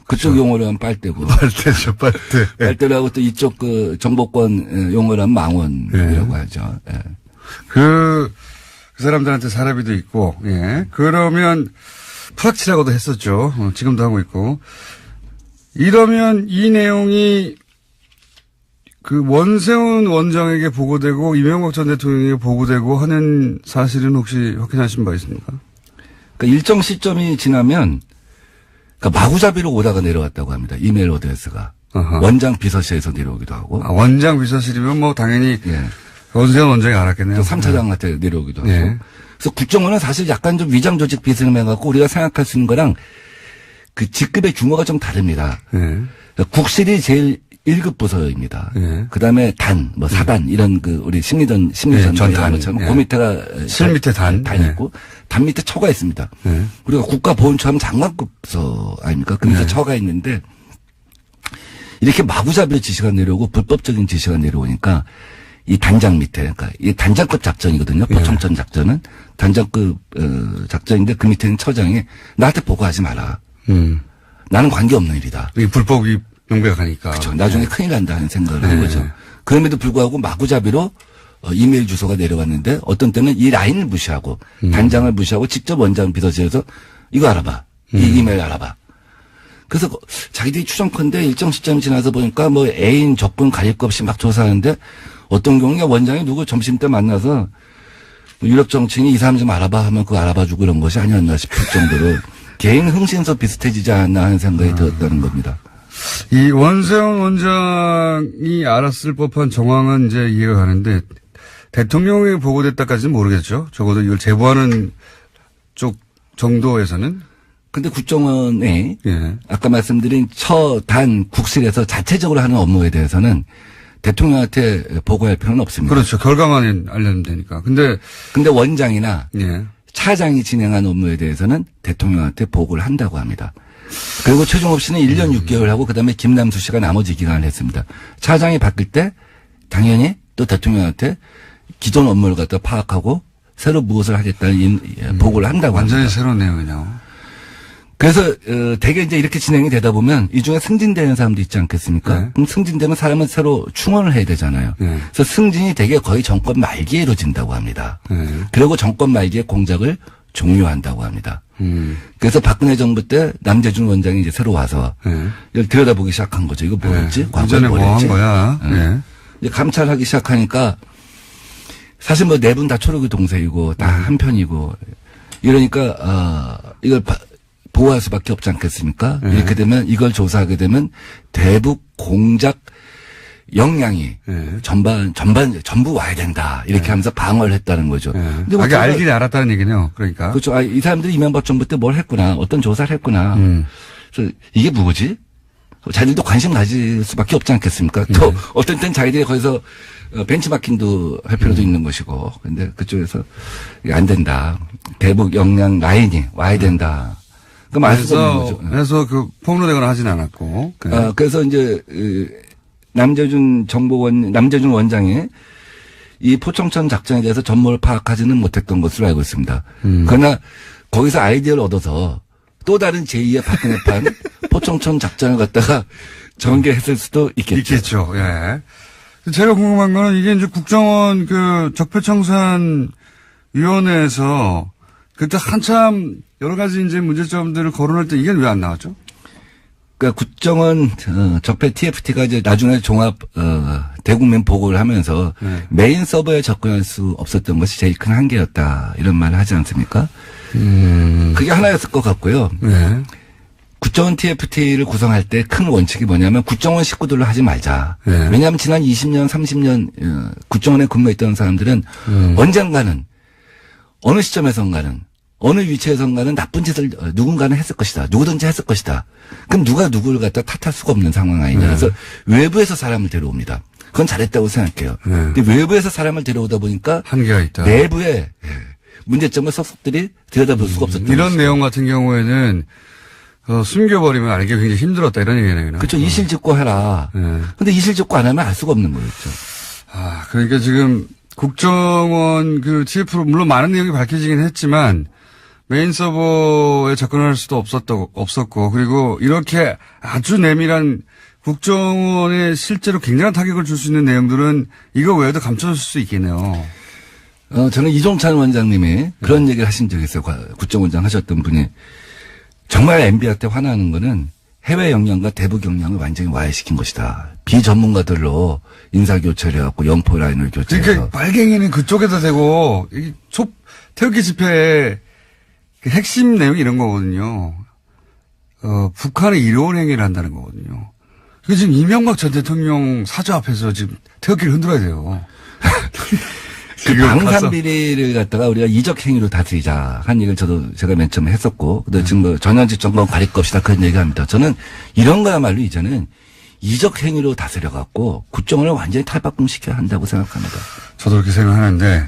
그쪽 용어로 하면 빨대고. 빨대죠, 빨대. 빨대라고 또 이쪽 그 정보권 용어로 하면 망원이라고 하죠. 예. 그 사람들한테 사례비도 있고, 예. 그러면 프락치라고도 했었죠. 지금도 하고 있고. 이러면 이 내용이 그 원세훈 원장에게 보고되고 이명박 전 대통령에게 보고되고 하는 사실은 혹시 확인하신 바 있습니까? 그러니까 일정 시점이 지나면 그러니까 마구잡이로 오다가 내려왔다고 합니다. 이메일 어드레스가. 원장 비서실에서 내려오기도 하고. 원장 비서실이면 뭐 당연히 예. 원세훈 원장이 알았겠네요. 또 3차장한테 내려오기도 하고. 예. 그래서 국정원은 사실 약간 좀 위장 조직 비스듬해 갖고 우리가 생각할 수 있는 거랑 그 직급의 규모가 좀 다릅니다. 예. 그러니까 국실이 제일 1급 부서입니다. 예. 그 다음에 단, 사단, 이런 우리 심리전 전단. 것처럼 예. 그 밑에가 실 밑에 단. 있고, 단 밑에 처가 있습니다. 예. 우리가 국가보훈처 하면 장관급 부서 아닙니까? 그 밑에 처가 있는데, 이렇게 마구잡이로 지시가 내려오고 불법적인 지시가 내려오니까, 이 단장 밑에, 그러니까 이 단장급 작전이거든요. 포청천 작전은. 단장급, 작전인데 그 밑에 있는 처장이 나한테 보고하지 마라. 나는 관계없는 일이다. 이 불법이 명백하니까. 그렇죠. 나중에 큰일 난다 하는 생각을 한 거죠. 그럼에도 불구하고 마구잡이로 이메일 주소가 내려왔는데 어떤 때는 이 라인을 무시하고 단장을 무시하고 직접 원장 비서실에서 이거 알아봐. 이 이메일 알아봐. 그래서 자기들이 추정컨대 일정 시점이 지나서 보니까 뭐 애인 적분 가릴 것 없이 막 조사하는데 어떤 경우에 원장이 누구 점심 때 만나서 유럽 정치인이 이 사람 좀 알아봐 하면 그거 알아봐주고 그런 것이 아니었나 싶을 정도로 개인 흥신소 비슷해지지 않나 하는 생각이 들었다는 겁니다. 이 원세훈 원장이 알았을 법한 정황은 이제 이해가 가는데 대통령이 보고됐다까지는 모르겠죠. 적어도 이걸 제보하는 쪽 정도에서는. 근데 국정원에 예. 아까 말씀드린 처단 국실에서 자체적으로 하는 업무에 대해서는 대통령한테 보고할 필요는 없습니다. 그렇죠. 결과만 알려면 되니까. 근데 원장이나 예. 차장이 진행한 업무에 대해서는 대통령한테 보고를 한다고 합니다. 그리고 최종업 씨는 1년 6개월 하고 그다음에 김남수 씨가 나머지 기간을 했습니다. 차장이 바뀔 때 당연히 또 대통령한테 기존 업무를 갖다 파악하고 새로 무엇을 하겠다는 보고를 한다고 완전히 합니다. 새로운 내용이네요. 그래서 대개 이제 이렇게 진행이 되다 보면 이 중에 승진되는 사람도 있지 않겠습니까? 네. 그럼 승진되면 사람은 새로 충원을 해야 되잖아요. 네. 그래서 승진이 대개 거의 정권 말기에 이루어진다고 합니다. 네. 그리고 정권 말기에 공작을 종료한다고 합니다. 그래서 박근혜 정부 때 남재준 원장이 이제 새로 와서 네. 이걸 들여다보기 시작한 거죠. 이거 뭐였지? 네. 과거에 이전에 뭐 뭐랬지? 한 거야. 네. 이제 감찰하기 시작하니까 사실 뭐 네 분 다 초록이 동생이고 다 한편이고 이러니까 이걸 보호할 수밖에 없지 않겠습니까? 네. 이렇게 되면 이걸 조사하게 되면 대북 공작 역량이 네. 전부 와야 된다. 이렇게 하면서 방어를 했다는 거죠. 네. 근데 뭐 자기 알긴 알았다는 얘기네요. 그러니까. 그렇죠. 이 사람들이 이명박 정부 때 뭘 했구나. 어떤 조사를 했구나. 그래서 이게 뭐지? 자기들도 관심 가질 수밖에 없지 않겠습니까? 또 어떤 땐 자기들이 거기서 벤치마킹도 할 필요도 있는 것이고. 근데 그쪽에서 이게 안 된다. 대북 역량 라인이 와야 된다. 그럼 알 수가 없는 거죠. 그래서 그 폭로되거나 하진 않았고. 네. 그래서 이제 남재준 원장이 이 포청천 작전에 대해서 전모를 파악하지는 못했던 것으로 알고 있습니다. 그러나 거기서 아이디어를 얻어서 또 다른 제2의 박근혜판 포청천 작전을 갖다가 전개했을 수도 있겠죠. 있겠죠. 예. 제가 궁금한 거는 이게 이제 국정원 그 적폐청산위원회에서 그때 한참 여러 가지 이제 문제점들을 거론할 때 이게 왜 안 나왔죠? 그러니까 국정원 적폐 TFT가 이제 나중에 종합 대국민 보고를 하면서 메인 서버에 접근할 수 없었던 것이 제일 큰 한계였다 이런 말을 하지 않습니까? 그게 하나였을 것 같고요. 네. 국정원 TFT를 구성할 때 큰 원칙이 뭐냐면 국정원 식구들로 하지 말자. 네. 왜냐하면 지난 20년, 30년 국정원에 근무했던 사람들은 언젠가는 어느 시점에선가는 어느 위치에선가는 나쁜 짓을 누군가는 했을 것이다. 누구든지 했을 것이다. 그럼 누가 누구를 갖다 탓할 수가 없는 상황 아니냐. 그래서 외부에서 사람을 데려옵니다. 그건 잘했다고 생각해요. 근데 외부에서 사람을 데려오다 보니까 한계가 있다. 내부의 문제점을 속속들이 들여다볼 수가 없었던 이런 것이죠. 내용 같은 경우에는 숨겨버리면 알기 굉장히 힘들었다 이런 얘기네요. 그렇죠. 이실직고 해라. 네. 근데 이실직고 안 하면 알 수가 없는 거였죠. 그러니까 지금 국정원 그 TF로 물론 많은 내용이 밝혀지긴 했지만 메인 서버에 접근할 수도 없었고 그리고 이렇게 아주 내밀한 국정원에 실제로 굉장한 타격을 줄 수 있는 내용들은 이거 외에도 감춰질 수 있겠네요. 저는 이종찬 원장님이 그런 얘기를 하신 적이 있어요. 국정원장 하셨던 분이. 정말 MB한테 화나는 거는 해외 역량과 대북 역량을 완전히 와해시킨 것이다. 비전문가들로 인사교체를 해갖고 영포 라인을 교체해서. 그러니까 빨갱이는 그쪽에다 대고 태극기 집회의 그 핵심 내용이 이런 거거든요. 북한의 이로운 행위를 한다는 거거든요. 그 지금 이명박 전 대통령 사저 앞에서 지금 태극기를 흔들어야 돼요. 그 방산비리를 갖다가 우리가 이적 행위로 다스리자 한 얘기를 제가 맨 처음에 했었고, 근데 지금 뭐 전현직 정권 가릴 것이다 그런 얘기합니다. 저는 이런 거야말로 이제는 이적 행위로 다스려갖고 국정원을 완전히 탈바꿈시켜야 한다고 생각합니다. 저도 그렇게 생각하는데,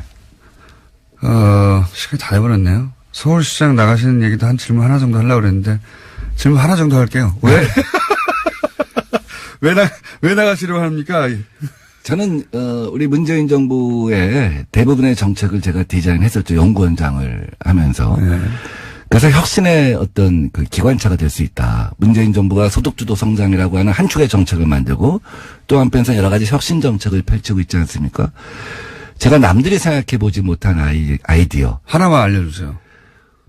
시간이 다 돼버렸네요. 서울시장 나가시는 얘기도 한 질문 하나 정도 하려고 그랬는데, 질문 하나 정도 할게요. 왜? 왜 나가시려고 합니까? 저는 우리 문재인 정부의 대부분의 정책을 제가 디자인했었죠. 연구원장을 하면서. 네. 그래서 혁신의 어떤 그 기관차가 될 수 있다. 문재인 정부가 소득주도 성장이라고 하는 한 축의 정책을 만들고 또 한편에서 여러 가지 혁신 정책을 펼치고 있지 않습니까? 제가 남들이 생각해 보지 못한 아이디어. 하나만 알려주세요.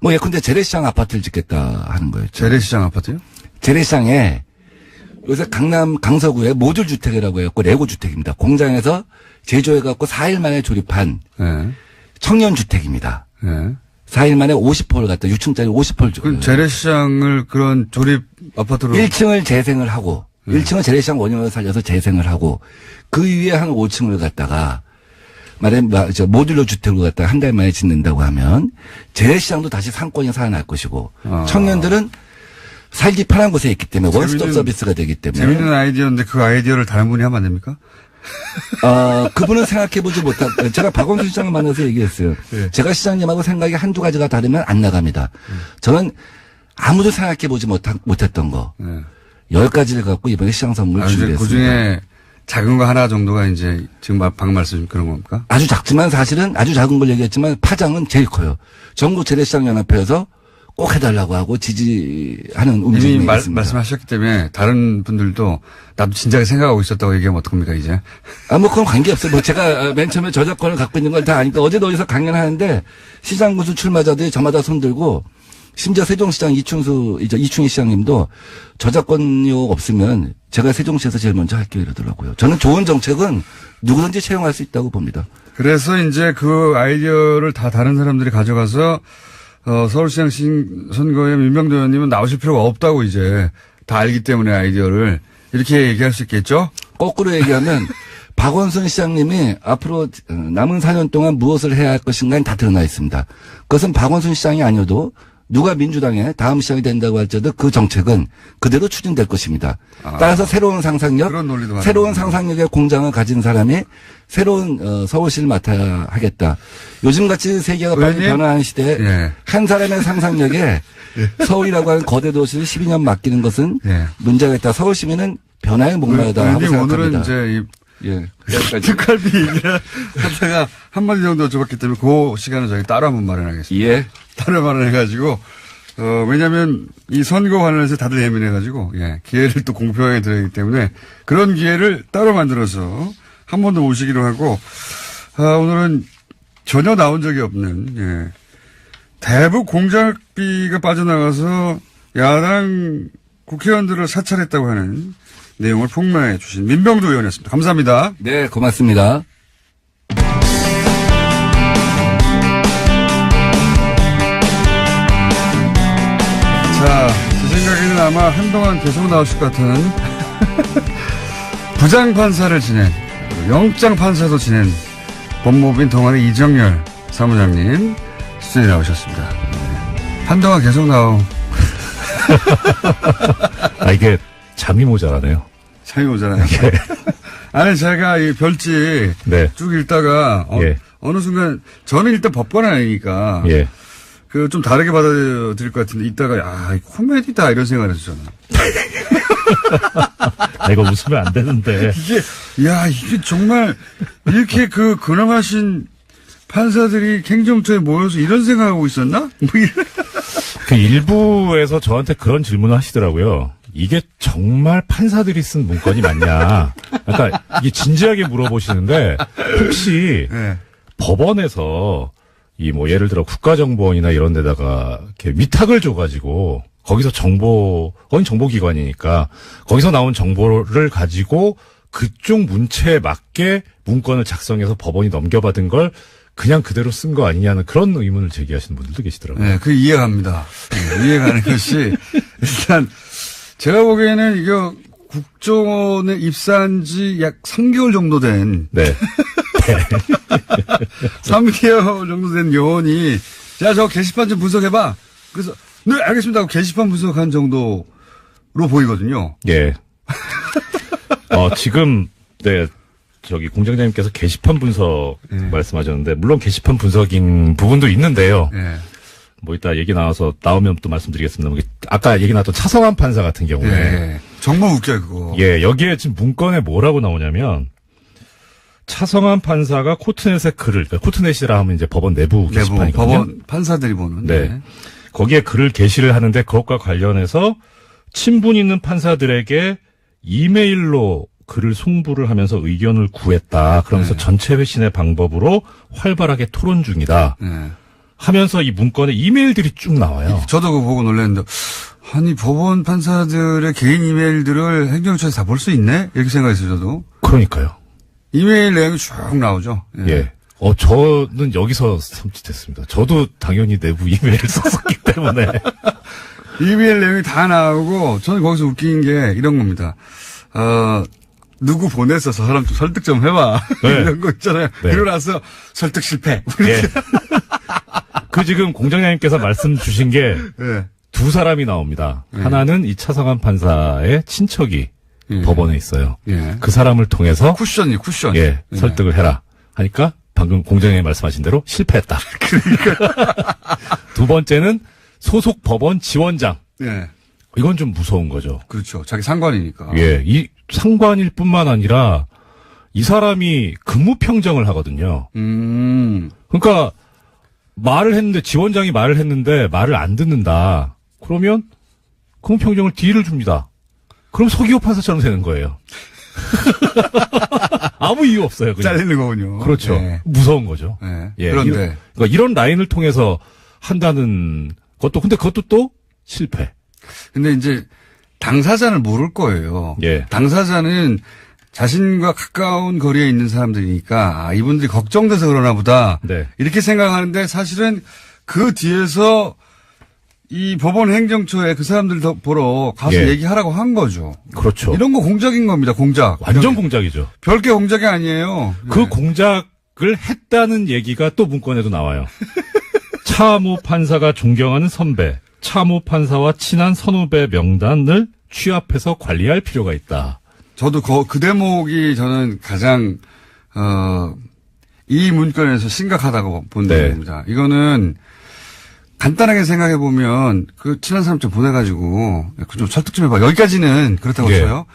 뭐 예컨대 재래시장 아파트를 짓겠다 하는 거였죠. 재래시장 아파트요? 재래시장에 요새 강남 강서구에 모듈 주택이라고 해갖고 레고 주택입니다. 공장에서 제조해갖고 4일 만에 조립한 네. 청년 주택입니다. 네. 4일 만에 50호를 갖다 6층짜리 50호를 그 재래시장을 그런 조립 아파트로 1층을 재생을 하고 1층은 재래시장 원형으로 살려서 재생을 하고 그 위에 한 5층을 갖다가 모듈러 주택을 갖다 한 달 만에 짓는다고 하면 재래시장도 다시 상권이 살아날 것이고 청년들은 살기 편한 곳에 있기 때문에 원스톱 서비스가 되기 때문에. 재밌는 아이디어인데 그 아이디어를 다른 분이 하면 안 됩니까? 그분은 생각해보지 못한, 제가 박원순 시장을 만나서 얘기했어요. 네. 제가 시장님하고 생각이 한두 가지가 다르면 안 나갑니다. 저는 아무도 생각해보지 못했던 거. 네. 10가지를 갖고 이번에 시장 선물 준비했습니다. 그 중에 작은 거 하나 정도가 이제 지금 방금 말씀 그런 겁니까? 아주 작지만 사실은 아주 작은 걸 얘기했지만 파장은 제일 커요. 전국 재래시장연합회에서 꼭 해달라고 하고 지지하는 움직임이 이미 있습니다. 말씀하셨기 때문에 다른 분들도 나도 진작에 생각하고 있었다고 얘기하면 어떡합니까 이제? 그건 관계없어요. 제가 맨 처음에 저작권을 갖고 있는 걸 다 아니까 어제도 어디서 강연하는데 시장군수 출마자들이 저마다 손들고 심지어 세종시장 이충희 시장님도 저작권료 없으면 제가 세종시에서 제일 먼저 할게요 이러더라고요. 저는 좋은 정책은 누구든지 채용할 수 있다고 봅니다. 그래서 이제 그 아이디어를 다 다른 사람들이 가져가서 서울시장 선거에 민병도 의원님은 나오실 필요가 없다고 이제 다 알기 때문에 아이디어를 이렇게 얘기할 수 있겠죠? 거꾸로 얘기하면 박원순 시장님이 앞으로 남은 4년 동안 무엇을 해야 할 것인가는 다 드러나 있습니다. 그것은 박원순 시장이 아니어도 누가 민주당의 다음 시장이 된다고 할지라도 그 정책은 그대로 추진될 것입니다. 따라서 새로운 상상력, 새로운 상상력의 공장을 가진 사람이 새로운 서울시를 맡아야 하겠다. 요즘같이 세계가 빨리 변화하는 시대에 예. 한 사람의 상상력에 서울이라고 하는 거대 도시를 12년 맡기는 것은 문제가 있다. 서울 시민은 변화에 목마르다 하고 생각합니다. 오늘은 이제 특활비 얘기를 하다가 한마디 정도 줘봤기 때문에 그 시간은 저희 따로 한번 마련하겠습니다. 예. 따로 마련해가지고, 왜냐면 이 선거 관련해서 다들 예민해가지고, 기회를 또 공평하게 드려야 하기 때문에 그런 기회를 따로 만들어서 한 번 더 모시기로 하고, 오늘은 전혀 나온 적이 없는, 대북 공작비가 빠져나가서 야당 국회의원들을 사찰했다고 하는 내용을 폭로해 주신 민병두 의원이었습니다. 감사합니다. 네, 고맙습니다. 자, 제 생각에는 아마 한동안 계속 나오실 것 같은 부장판사를 지낸, 영장판사도 지낸 법무부인 동아리 이정열 사무장님 스튜디오에 나오셨습니다. 한동안 계속 나오. 이게 잠이 모자라네요. 잠이 모자라요. 아니, 제가 이 별지 쭉 읽다가 어느 순간 저는 일단 법관 아니니까 좀 다르게 받아들일 것 같은데 이따가 코미디다 이런 생각을 했었잖아. 이거 웃으면 안 되는데. 이게 정말 이렇게 근엄하신 판사들이 행정처에 모여서 이런 생각하고 있었나? 그 일부에서 저한테 그런 질문을 하시더라고요. 이게 정말 판사들이 쓴 문건이 맞냐. 그러니까 이게 진지하게 물어보시는데 혹시 법원에서 예를 들어 국가정보원이나 이런 데다가 이렇게 위탁을 줘가지고 거기서 그건 정보기관이니까 거기서 나온 정보를 가지고 그쪽 문체에 맞게 문건을 작성해서 법원이 넘겨받은 걸 그냥 그대로 쓴 거 아니냐는 그런 의문을 제기하시는 분들도 계시더라고요. 네, 그 이해갑니다. 이해가는 것이 일단 제가 보기에는 이거 국정원에 입사한 지 약 3개월 정도 된 3개월 정도 된 요원이 저 게시판 좀 분석해봐. 그래서 네 알겠습니다 하고 게시판 분석한 정도로 보이거든요. 예. 지금 공장장님께서 게시판 분석 말씀하셨는데 물론 게시판 분석인 부분도 있는데요. 이따 얘기 나오면 또 말씀드리겠습니다. 아까 얘기 나왔던 차성환 판사 같은 경우에 정말 웃겨요 그거. 여기에 지금 문건에 뭐라고 나오냐면 차성환 판사가 코트넷에 그러니까 코트넷이라 하면 이제 법원 내부 게시판이거든요. 법원 판사들이 보는. 거기에 글을 게시를 하는데 그것과 관련해서 친분 있는 판사들에게 이메일로 글을 송부를 하면서 의견을 구했다. 그러면서 전체 회신의 방법으로 활발하게 토론 중이다. 하면서 이 문건에 이메일들이 쭉 나와요. 저도 그거 보고 놀랐는데 아니 법원 판사들의 개인 이메일들을 행정처에서 다 볼 수 있네? 이렇게 생각했어요 저도. 그러니까요. 이메일 내용이 쭉 나오죠. 저는 여기서 섬찟했습니다. 저도 당연히 내부 이메일을 썼었기 때문에. 이메일 내용이 다 나오고 저는 거기서 웃긴 게 이런 겁니다. 누구 보내서 저 사람 좀 설득 좀 해봐. 네. 이런 거 있잖아요. 네. 그러고 나서 설득 실패. 예. 그 지금 공장장님께서 말씀 주신 게 네. 두 사람이 나옵니다. 하나는 이 차성환 판사의 친척이 예. 법원에 있어요. 예. 그 사람을 통해서 쿠션이 쿠션. 예, 설득을 해라 하니까 방금 공장장님 말씀하신 대로 실패했다. 두 번째는 소속 법원 지원장. 예. 이건 좀 무서운 거죠. 그렇죠. 자기 상관이니까. 예, 이 상관일 뿐만 아니라 이 사람이 근무 평정을 하거든요. 그러니까 말을 했는데 지원장이 말을 했는데 말을 안 듣는다. 그러면 근무 평정을 D를 줍니다. 그럼 서기호 판사처럼 되는 거예요. 아무 이유 없어요. 그냥. 잘리는 거군요. 그렇죠. 예. 무서운 거죠. 예. 예, 그런데 그러니까 이런 라인을 통해서 한다는 것도 근데 그것도 또 실패. 근데 이제 당사자는 모를 거예요. 예. 당사자는 자신과 가까운 거리에 있는 사람들이니까 이분들이 걱정돼서 그러나 보다. 네. 이렇게 생각하는데 사실은 그 뒤에서 이 법원 행정처에 그 사람들 보러 가서 예. 얘기하라고 한 거죠. 그렇죠. 이런 거 공작인 겁니다. 공작. 완전 공작이죠. 별게 공작이 아니에요. 그 네. 공작을 했다는 얘기가 또 문건에도 나와요. 차모 판사가 존경하는 선배, 차모 판사와 친한 선후배 명단을 취합해서 관리할 필요가 있다. 저도 그 대목이 저는 가장 이 문건에서 심각하다고 본 네. 대목입니다. 이거는 간단하게 생각해 보면 그 친한 사람 좀 보내가지고 좀 설득 좀 해봐. 여기까지는 그렇다고 예. 쳐요.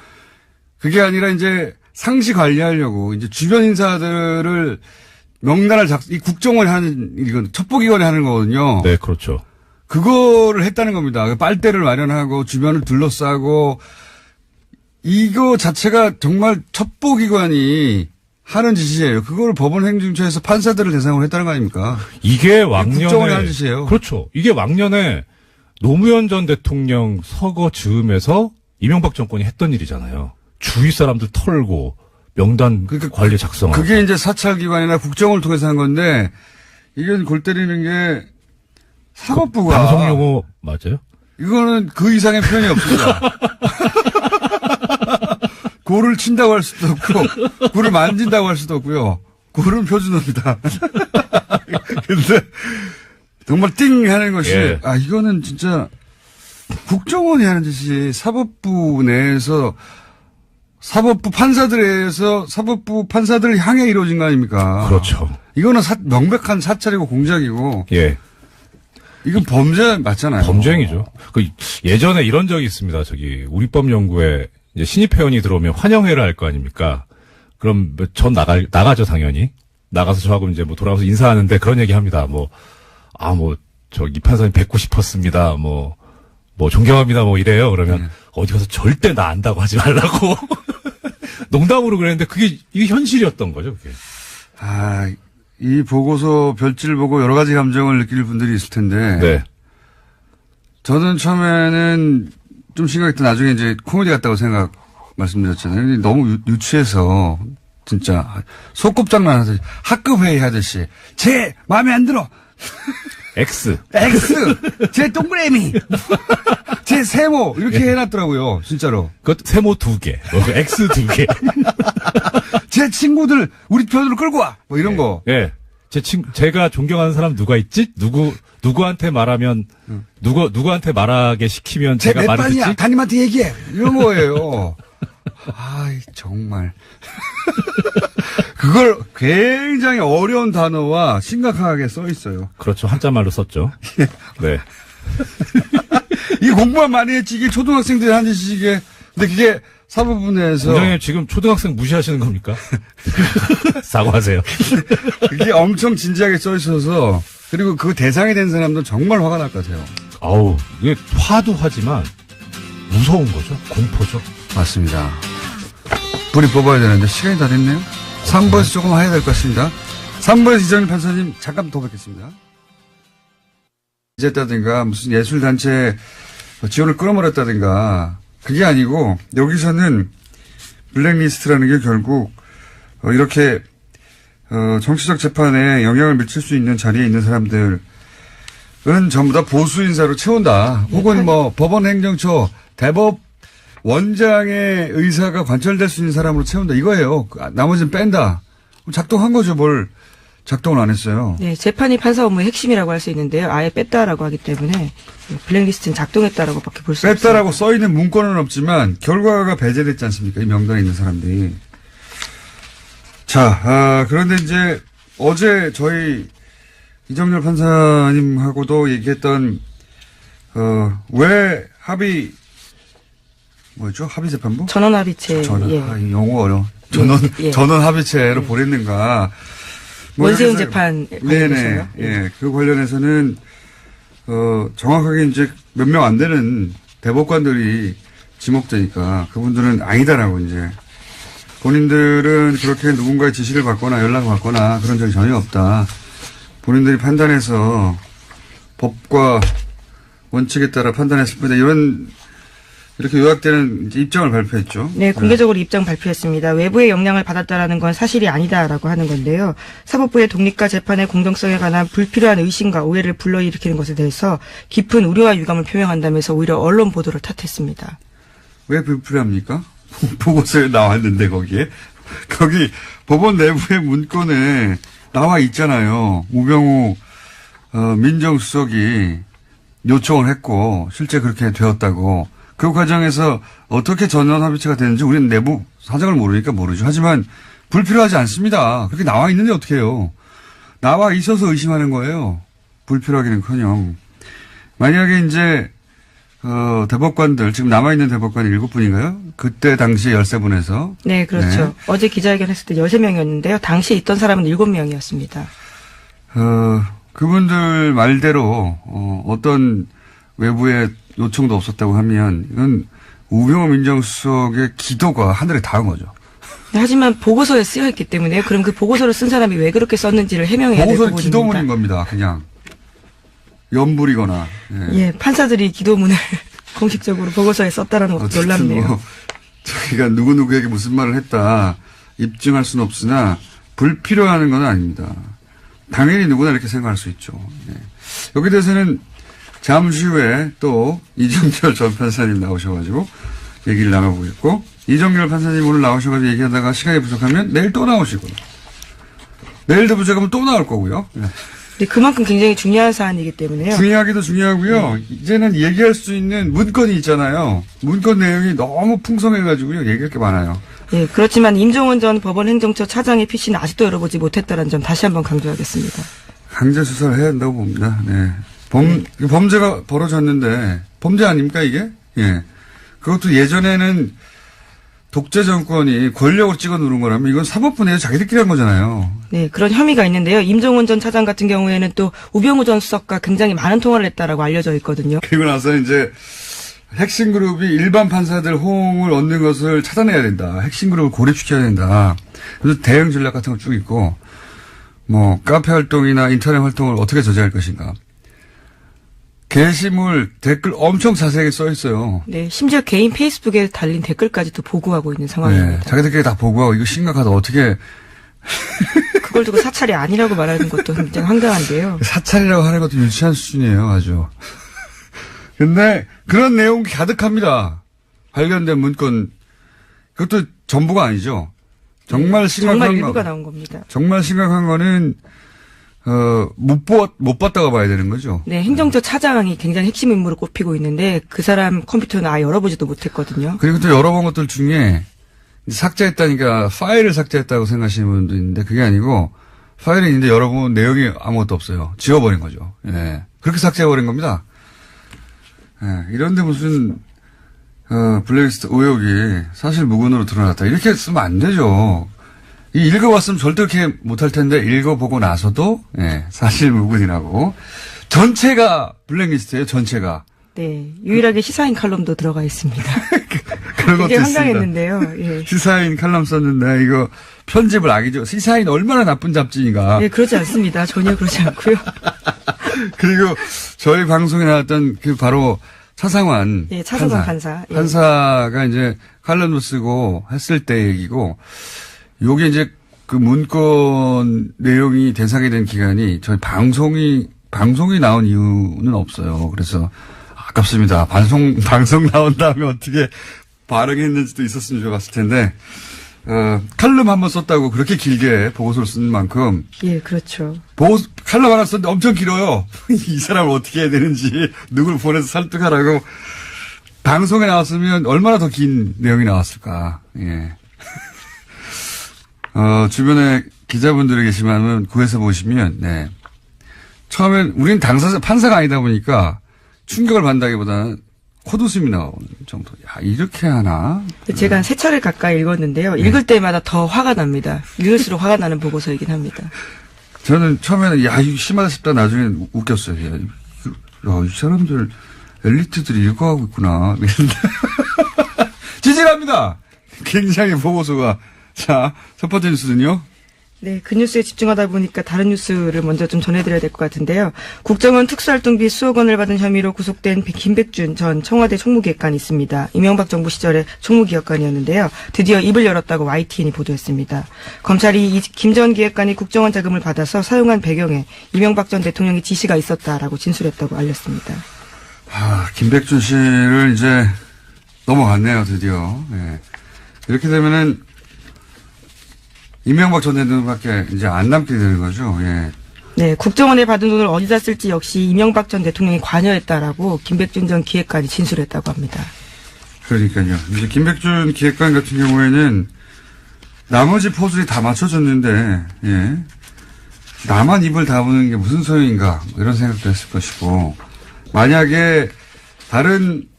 그게 아니라 이제 상시 관리하려고 이제 주변 인사들을 명단을 이 국정원이 하는 이건 첩보기관이 하는 거거든요. 네, 그렇죠. 그거를 했다는 겁니다. 빨대를 마련하고 주변을 둘러싸고 이거 자체가 정말 첩보기관이 하는 짓이에요. 그걸 법원 행정처에서 판사들을 대상으로 했다는 거 아닙니까? 이게 왕년에 국정원이 하는 짓이에요. 그렇죠. 이게 왕년에 노무현 전 대통령 서거 즈음에서 이명박 정권이 했던 일이잖아요. 주위 사람들 털고 명단 그러니까 관리 작성하고. 그게 이제 사찰기관이나 국정원을 통해서 한 건데 이게 골 때리는 게 사법부가 방송 용어 맞아요? 이거는 그 이상의 표현이 없습니다. 고를 친다고 할 수도 없고 고를 만진다고 할 수도 없고요. 고는 표준어입니다. 근데 정말 띵 하는 것이 예. 이거는 진짜 국정원이 하는 짓이 사법부 내에서 사법부 판사들에서 사법부 판사들을 향해 이루어진 거 아닙니까? 그렇죠. 이거는 명백한 사찰이고 공작이고 예. 이건 범죄 맞잖아요. 범죄행위죠. 그 예전에 이런 적이 있습니다. 저기 우리법 연구에 이제 신입 회원이 들어오면 환영회를 할 거 아닙니까? 그럼 전 나가죠 당연히. 나가서 저하고 이제 뭐 돌아와서 인사하는데 그런 얘기 합니다. 이 판사님 뵙고 싶었습니다. 뭐 존경합니다. 뭐 이래요. 그러면 어디 가서 절대 나 안다고 하지 말라고. 농담으로 그랬는데 이게 현실이었던 거죠. 그게. 이 보고서 별지를 보고 여러 가지 감정을 느낄 분들이 있을 텐데. 네. 저는 처음에는 좀 심각했던 나중에 이제 코미디 같다고 말씀드렸잖아요. 근데 너무 유치해서 진짜 소꿉장난 하듯이 학급 회의 하듯이 제 마음에 안 들어. X. 제 동그라미. 제 세모 이렇게 해놨더라고요. 진짜로. 그 세모 2개. X 2개. 제 친구들 우리 편으로 끌고 와. 뭐 이런 거. 예. 제가 존경하는 사람 누가 있지? 누구한테 말하면, 누구한테 말하게 시키면 제 제가 말을 듣지? 몇 반이야? 담임한테 얘기해. 이런 거예요. 정말. 그걸 굉장히 어려운 단어와 심각하게 써 있어요. 그렇죠. 한자말로 썼죠. 네. 이 공부만 많이 했지, 이게 초등학생들이 하는 짓이 이게. 근데 그게 사법부 내에서. 원장님 지금 초등학생 무시하시는 겁니까? 사과하세요. 그게 엄청 진지하게 써 있어서, 그리고 그 대상이 된 사람들은 정말 화가 날 것 같아요. 아우, 이게 화도 하지만 무서운 거죠. 공포죠. 맞습니다. 불이 뽑아야 되는데 시간이 다 됐네요. 3부에서 조금 해야 될 것 같습니다. 3부에서 이정일 판사님 잠깐 더 뵙겠습니다. 이제다든가 무슨 예술단체 지원을 끌어모았다든가 그게 아니고 여기서는 블랙리스트라는 게 결국 이렇게 정치적 재판에 영향을 미칠 수 있는 자리에 있는 사람들은 전부 다 보수 인사로 채운다. 혹은 뭐 법원 행정처 대법 원장의 의사가 관철될 수 있는 사람으로 채운다 이거예요. 나머지는 뺀다. 작동한 거죠. 뭘 작동을 안 했어요. 네, 재판이 판사 업무의 핵심이라고 할 수 있는데요. 아예 뺐다라고 하기 때문에 블랙리스트는 작동했다라고밖에 볼 수 없습니다. 뺐다라고 써 있는 문건은 없지만 결과가 배제됐지 않습니까? 이 명단에 있는 사람들이. 자, 그런데 이제 어제 저희 이정열 판사님하고도 얘기했던 왜 뭐였죠? 합의재판부? 전원합의체. 이 영어 어려워. 전원 합의체로 보냈는가. 원세훈 재판 네네. 예. 그 관련해서는, 정확하게 이제 몇 명 안 되는 대법관들이 지목되니까 그분들은 아니다라고 이제 본인들은 그렇게 누군가의 지시를 받거나 연락을 받거나 그런 적이 전혀 없다. 본인들이 판단해서 법과 원칙에 따라 판단했을 뿐이다. 이렇게 요약되는 입장을 발표했죠. 네, 공개적으로 입장 발표했습니다. 외부의 영향을 받았다라는 건 사실이 아니다라고 하는 건데요. 사법부의 독립과 재판의 공정성에 관한 불필요한 의심과 오해를 불러일으키는 것에 대해서 깊은 우려와 유감을 표명한다면서 오히려 언론 보도를 탓했습니다. 왜 불필요합니까? 보고서에 나왔는데 거기 법원 내부의 문건에 나와 있잖아요. 우병우 민정수석이 요청을 했고 실제 그렇게 되었다고. 그 과정에서 어떻게 전원합의체가 되는지 우리는 내부 사정을 모르니까 모르죠. 하지만 불필요하지 않습니다. 그렇게 나와 있는데 어떻게 해요. 나와 있어서 의심하는 거예요. 불필요하기는커녕. 만약에 이제 대법관들 지금 남아있는 대법관이 7분인가요? 그때 당시에 13분에서. 네, 그렇죠. 네. 어제 기자회견 했을 때 13명이었는데요. 당시에 있던 사람은 7명이었습니다. 그분들 말대로 어떤 외부의 요청도 없었다고 하면 이건 우병우 민정수석의 기도가 하늘에 닿은 거죠. 하지만 보고서에 쓰여 있기 때문에 그럼 그 보고서를 쓴 사람이 왜 그렇게 썼는지를 해명해야 될 부분입니다. 보고서는 기도문인 겁니다. 그냥 연불이거나. 예, 판사들이 기도문을 공식적으로 보고서에 썼다라는 것도 놀랍네요. 저희가 누구누구에게 무슨 말을 했다 입증할 수는 없으나 불필요한 건 아닙니다. 당연히 누구나 이렇게 생각할 수 있죠. 네. 여기 대해서는 잠시 후에 또 이정열 전 판사님 나오셔가지고 얘기를 나눠보겠고, 이정열 판사님 오늘 나오셔가지고 얘기하다가 시간이 부족하면 내일 또 나오시고, 내일도 부족하면 또 나올 거고요. 네. 네, 그만큼 굉장히 중요한 사안이기 때문에요. 중요하기도 중요하고요. 이제는 얘기할 수 있는 문건이 있잖아요. 문건 내용이 너무 풍성해가지고요. 얘기할 게 많아요. 네, 그렇지만 임종원 전 법원행정처 차장의 PC는 아직도 열어보지 못했다는 점 다시 한번 강조하겠습니다. 강제 수사를 해야 한다고 봅니다. 네. 범죄가 벌어졌는데, 범죄 아닙니까, 이게? 예. 그것도 예전에는 독재 정권이 권력으로 찍어 누른 거라면 이건 사법부 내에서 자기들끼리 한 거잖아요. 네, 그런 혐의가 있는데요. 임종원 전 차장 같은 경우에는 또 우병우 전 수석과 굉장히 많은 통화를 했다라고 알려져 있거든요. 그리고 나서 이제 핵심 그룹이 일반 판사들 호응을 얻는 것을 차단해야 된다. 핵심 그룹을 고립시켜야 된다. 그래서 대응 전략 같은 거 쭉 있고, 뭐 카페 활동이나 인터넷 활동을 어떻게 저지할 것인가. 게시물 댓글 엄청 자세하게 써 있어요. 네, 심지어 개인 페이스북에 달린 댓글까지도 보고하고 있는 상황입니다. 네, 자기들끼리 다 보고하고 이거 심각하다. 어떻게 그걸 두고 사찰이 아니라고 말하는 것도 굉장히 황당한데요. 사찰이라고 하는 것도 유치한 수준이에요, 아주. 근데 그런 내용이 가득합니다. 발견된 문건. 그것도 전부가 아니죠. 정말 심각한 정말 일부가 나온 겁니다. 정말 심각한 거는 못 봤다고 봐야 되는 거죠. 네, 행정처 차장이 굉장히 핵심 인물을 꼽히고 있는데 그 사람 컴퓨터는 아예 열어보지도 못했거든요. 그리고 또 열어본 것들 중에 삭제했다니까 파일을 삭제했다고 생각하시는 분도 있는데 그게 아니고 파일이 있는데 열어보면 내용이 아무것도 없어요. 지워버린 거죠. 예. 그렇게 삭제해버린 겁니다. 예. 이런데 무슨 블랙리스트 의혹이 사실 무근으로 드러났다. 이렇게 쓰면 안 되죠. 읽어봤으면 절대 그렇게 못할 텐데 읽어보고 나서도 사실 무근이라고. 전체가 블랙리스트예요. 전체가. 네, 유일하게 시사인 칼럼도 들어가 있습니다. 그런 것도 있습니다. 황당했는데요. 예. 시사인 칼럼 썼는데 이거 편집을 악이죠. 시사인 얼마나 나쁜 잡지인가. 네, 그렇지 않습니다. 전혀 그렇지 않고요. 그리고 저희 방송에 나왔던 그 바로 차상환. 예, 차상환 판사. 예. 판사가 이제 칼럼도 쓰고 했을 때 얘기고. 요게 이제 그 문건 내용이 대상이 된 기간이 저희 방송이 나온 이유는 없어요. 그래서 아깝습니다. 방송 나온 다음에 어떻게 발응했는지도 있었으면 좋았을 텐데, 칼럼 한번 썼다고 그렇게 길게 보고서를 쓴 만큼, 예, 그렇죠. 칼럼 하나 썼는데 엄청 길어요. 이 사람을 어떻게 해야 되는지, 누굴 보내서 설득하라고. 방송에 나왔으면 얼마나 더 긴 내용이 나왔을까, 예. 주변에 기자분들이 계시면 구해서 보시면, 네. 처음엔 우린 당사자, 판사가 아니다 보니까 충격을 받는다기보다는 콧웃음이 나오는 정도. 야, 이렇게 하나? 제가 한 3차례 가까이 읽었는데요. 읽을 때마다 더 화가 납니다. 읽을수록 화가 나는 보고서이긴 합니다. 저는 처음에는, 야, 이거 심하다 싶다 나중에 웃겼어요. 야, 이 사람들, 엘리트들이 읽어가고 있구나. 지질합니다! 굉장히 보고서가. 자, 첫 번째 뉴스는요? 네, 그 뉴스에 집중하다 보니까 다른 뉴스를 먼저 좀 전해드려야 될 것 같은데요. 국정원 특수활동비 수억 원을 받은 혐의로 구속된 김백준 전 청와대 총무기획관이 있습니다. 이명박 정부 시절에 총무기획관이었는데요. 드디어 입을 열었다고 YTN이 보도했습니다. 검찰이 김 전 기획관이 국정원 자금을 받아서 사용한 배경에 이명박 전 대통령의 지시가 있었다라고 진술했다고 알렸습니다. 김백준 씨를 이제 넘어갔네요, 드디어. 네. 이렇게 되면은 이명박 전 대통령밖에 이제 안 남게 되는 거죠. 예. 네, 국정원에 받은 돈을 어디다 쓸지 역시 이명박 전 대통령이 관여했다라고 김백준 전 기획관이 진술했다고 합니다. 그러니까요. 이제 김백준 기획관 같은 경우에는 나머지 포즈를 다 맞춰줬는데, 예. 나만 입을 다무는 게 무슨 소용인가, 이런 생각도 했을 것이고, 만약에 다른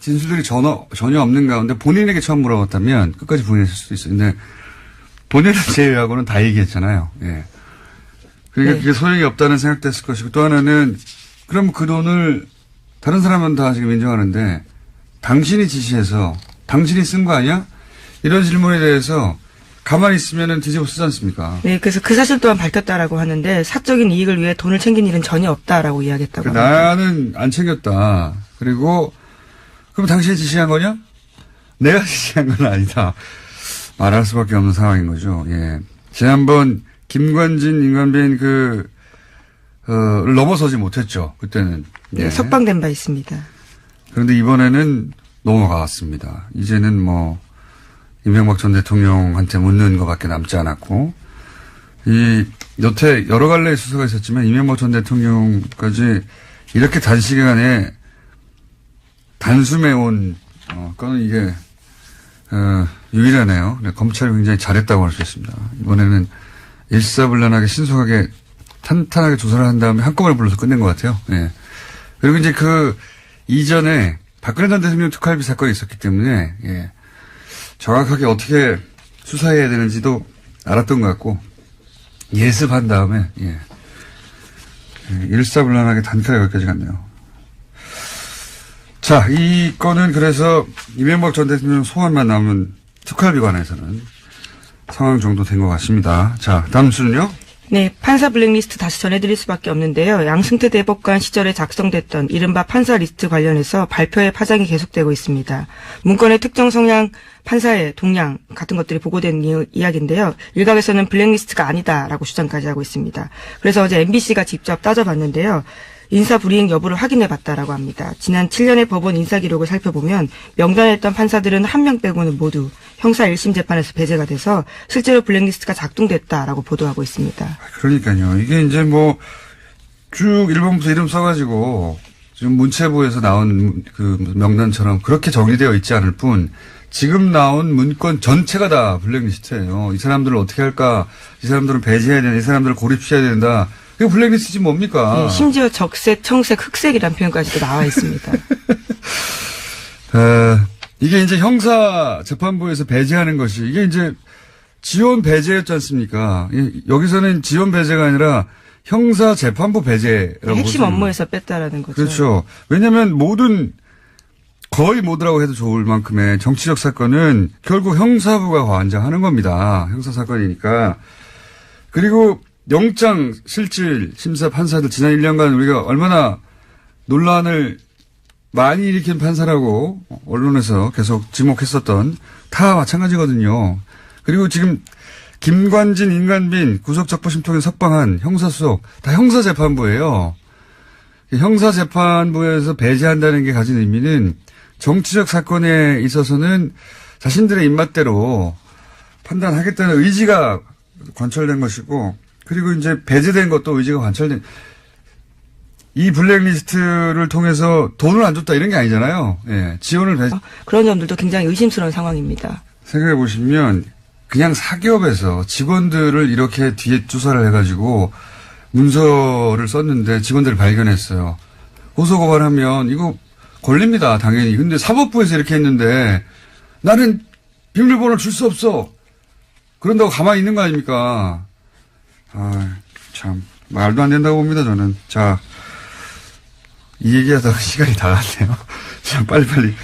진술들이 전혀 없는 가운데 본인에게 처음 물어봤다면 끝까지 부인했을 수도 있어요. 근데 본인을 제외하고는 다 얘기했잖아요. 예. 그러니까 네. 그게 소용이 없다는 생각도 했을 것이고, 또 하나는 그럼 그 돈을 다른 사람은 다 지금 인정하는데 당신이 지시해서 당신이 쓴 거 아니야? 이런 질문에 대해서 가만히 있으면은 뒤집어 쓰지 않습니까? 네, 그래서 그 사실 또한 밝혔다라고 하는데 사적인 이익을 위해 돈을 챙긴 일은 전혀 없다라고 이야기했다고 합니다. 나는 안 챙겼다. 그리고 그럼 당신이 지시한 거냐? 내가 지시한 건 아니다. 말할 수밖에 없는 상황인 거죠. 예. 지난번 김관진, 임관빈 를 넘어서지 못했죠. 그때는. 예. 네, 석방된 바 있습니다. 그런데 이번에는 넘어갔습니다. 이제는 뭐 이명박 전 대통령한테 묻는 것밖에 남지 않았고, 여태 여러 갈래의 수사가 있었지만 이명박 전 대통령까지 이렇게 단시간에 단숨에 온 거는 이게 유일하네요. 검찰이 굉장히 잘했다고 할 수 있습니다. 이번에는 일사불란하게 신속하게 탄탄하게 조사를 한 다음에 한꺼번에 불러서 끝낸 것 같아요. 예. 그리고 이제 그 이전에 박근혜 전 대통령 특활비 사건이 있었기 때문에, 예. 정확하게 어떻게 수사해야 되는지도 알았던 것 같고, 예습한 다음에, 예. 일사불란하게 단칼에 여기까지 갔네요. 자, 이 건은 그래서 이명박 전 대통령 소환만 남은 특활비 관해서는 상황 정도 된 것 같습니다. 자, 다음 수는요? 네, 판사 블랙리스트 다시 전해드릴 수밖에 없는데요. 양승태 대법관 시절에 작성됐던 이른바 판사 리스트 관련해서 발표의 파장이 계속되고 있습니다. 문건의 특정 성향 판사의 동향 같은 것들이 보고된 이야기인데요. 일각에서는 블랙리스트가 아니다라고 주장까지 하고 있습니다. 그래서 어제 MBC가 직접 따져봤는데요. 인사 불이행 여부를 확인해봤다라고 합니다. 지난 7년의 법원 인사 기록을 살펴보면 명단에 있던 판사들은 한 명 빼고는 모두 형사 1심 재판에서 배제가 돼서 실제로 블랙리스트가 작동됐다라고 보도하고 있습니다. 그러니까요. 이게 이제 뭐 쭉 1번부터 이름 써가지고 지금 문체부에서 나온 그 명단처럼 그렇게 정리되어 있지 않을 뿐 지금 나온 문건 전체가 다 블랙리스트예요. 이 사람들을 어떻게 할까? 이 사람들을 배제해야 되나? 이 사람들을 고립시켜야 된다. 이거 블랙리스트지 뭡니까? 네, 심지어 적색, 청색, 흑색이라는 표현까지도 나와 있습니다. 이게 이제 형사 재판부에서 배제하는 것이 이게 이제 지원 배제였지 않습니까? 여기서는 지원 배제가 아니라 형사 재판부 배제라고 핵심 업무에서 뺐다라는 거죠. 그렇죠. 왜냐하면 거의 모두라고 해도 좋을 만큼의 정치적 사건은 결국 형사부가 관장하는 겁니다. 형사 사건이니까. 그리고 영장 실질 심사 판사들 지난 1년간 우리가 얼마나 논란을 많이 일으킨 판사라고 언론에서 계속 지목했었던 다 마찬가지거든요. 그리고 지금 김관진, 임관빈 구속적부심 통해 석방한 형사수석 다 형사재판부예요. 형사재판부에서 배제한다는 게 가진 의미는 정치적 사건에 있어서는 자신들의 입맛대로 판단하겠다는 의지가 관철된 것이고, 그리고 이제 배제된 것도 의지가 관철된, 이 블랙리스트를 통해서 돈을 안 줬다 이런 게 아니잖아요. 예, 지원을 그런 점들도 굉장히 의심스러운 상황입니다. 생각해 보시면 그냥 사기업에서 직원들을 이렇게 뒤에 조사를 해가지고 문서를 썼는데 직원들을 발견했어요. 고소고발하면 이거 걸립니다, 당연히. 근데 사법부에서 이렇게 했는데 나는 비밀번호를 줄 수 없어. 그런다고 가만히 있는 거 아닙니까? 아, 참 말도 안 된다고 봅니다, 저는. 자, 이 얘기하다가 시간이 다 갔네요. 자, 빨리빨리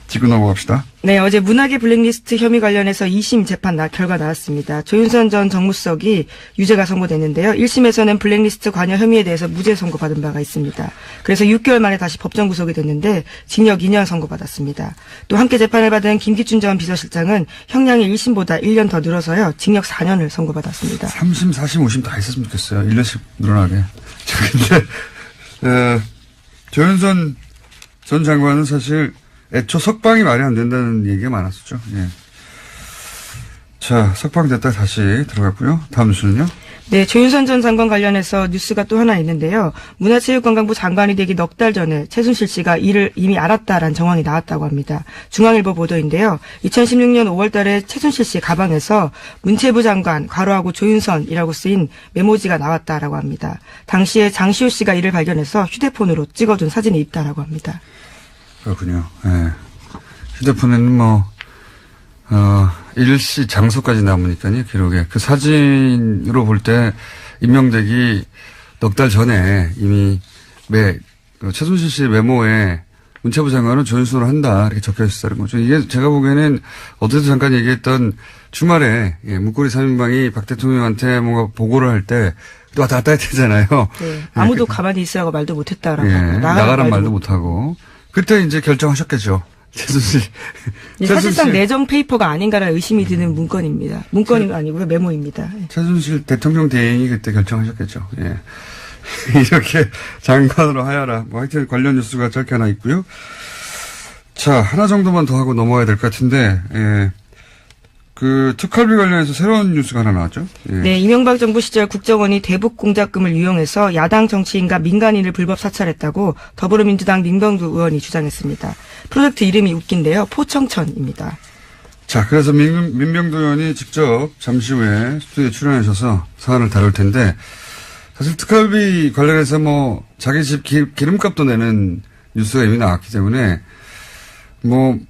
짚고 넘어갑시다. 네, 어제 문학의 블랙리스트 혐의 관련해서 2심 재판 결과 나왔습니다. 조윤선 전 정무수석이 유죄가 선고됐는데요. 1심에서는 블랙리스트 관여 혐의에 대해서 무죄 선고받은 바가 있습니다. 그래서 6개월 만에 다시 법정 구속이 됐는데 징역 2년 선고받았습니다. 또 함께 재판을 받은 김기춘 전 비서실장은 형량이 1심보다 1년 더 늘어서요. 징역 4년을 선고받았습니다. 3심, 4심, 5심 다 했었으면 좋겠어요. 1년씩 늘어나게. 자, 근데 조윤선 전 장관은 사실 애초 석방이 말이 안 된다는 얘기가 많았었죠. 예. 자, 석방됐다 다시 들어갔고요. 다음 뉴스는요? 네, 조윤선 전 장관 관련해서 뉴스가 또 하나 있는데요. 문화체육관광부 장관이 되기 넉 달 전에 최순실 씨가 이를 이미 알았다라는 정황이 나왔다고 합니다. 중앙일보 보도인데요. 2016년 5월 달에 최순실 씨 가방에서 문체부 장관 괄호하고 조윤선이라고 쓰인 메모지가 나왔다라고 합니다. 당시에 장시호 씨가 이를 발견해서 휴대폰으로 찍어둔 사진이 있다라고 합니다. 그렇군요. 예. 휴대폰에는 일시 장소까지 남으니까요, 기록에. 그 사진으로 볼 때 임명되기 넉 달 전에 이미 최순실 씨의 메모에 문체부 장관은 조윤선으로 한다, 이렇게 적혀 있었다는 거죠. 이게 제가 보기에는 어제도 잠깐 얘기했던 주말에, 문고리 3인방이 박 대통령한테 뭔가 보고를 할 때 또 왔다 갔다 했잖아요. 네. 아무도 가만히 있으라고 말도 못했다라고. 나가란 말도 못하고. 그때 이제 결정하셨겠죠. 최순실. 사실상 내정 페이퍼가 아닌가라는 의심이 드는 문건입니다. 문건이 아니고요, 메모입니다. 최순실 대통령 대행이 그때 결정하셨겠죠. 예. 이렇게 장관으로 하여라. 하여튼 관련 뉴스가 짧게 하나 있고요. 자, 하나 정도만 더 하고 넘어가야 될 것 같은데, 예. 그 특활비 관련해서 새로운 뉴스가 하나 나왔죠? 예. 네, 이명박 정부 시절 국정원이 대북 공작금을 이용해서 야당 정치인과 민간인을 불법 사찰했다고 더불어민주당 민병두 의원이 주장했습니다. 프로젝트 이름이 웃긴데요. 포청천입니다. 자, 그래서 민병두 의원이 직접 잠시 후에 스튜디오에 출연하셔서 사안을 다룰 텐데, 사실 특활비 관련해서 자기 집 기름값도 내는 뉴스가 이미 나왔기 때문에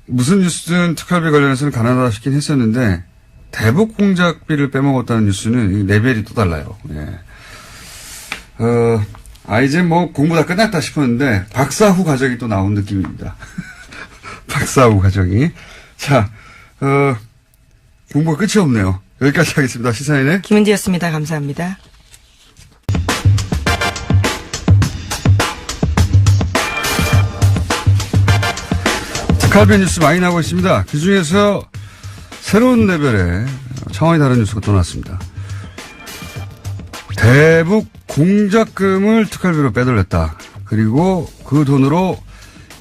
무슨 뉴스든 특활비 관련해서는 가난하다 싶긴 했었는데, 대북 공작비를 빼먹었다는 뉴스는 레벨이 또 달라요. 예. 이제 공부 다 끝났다 싶었는데, 박사 후 과정이 또 나온 느낌입니다. 박사 후 과정이. 자, 공부가 끝이 없네요. 여기까지 하겠습니다. 시사인의 김은지였습니다. 감사합니다. 특활비 뉴스 많이 나오고 있습니다. 그중에서 새로운 레벨의 차원이 다른 뉴스가 또 나왔습니다. 대북 공작금을 특활비로 빼돌렸다. 그리고 그 돈으로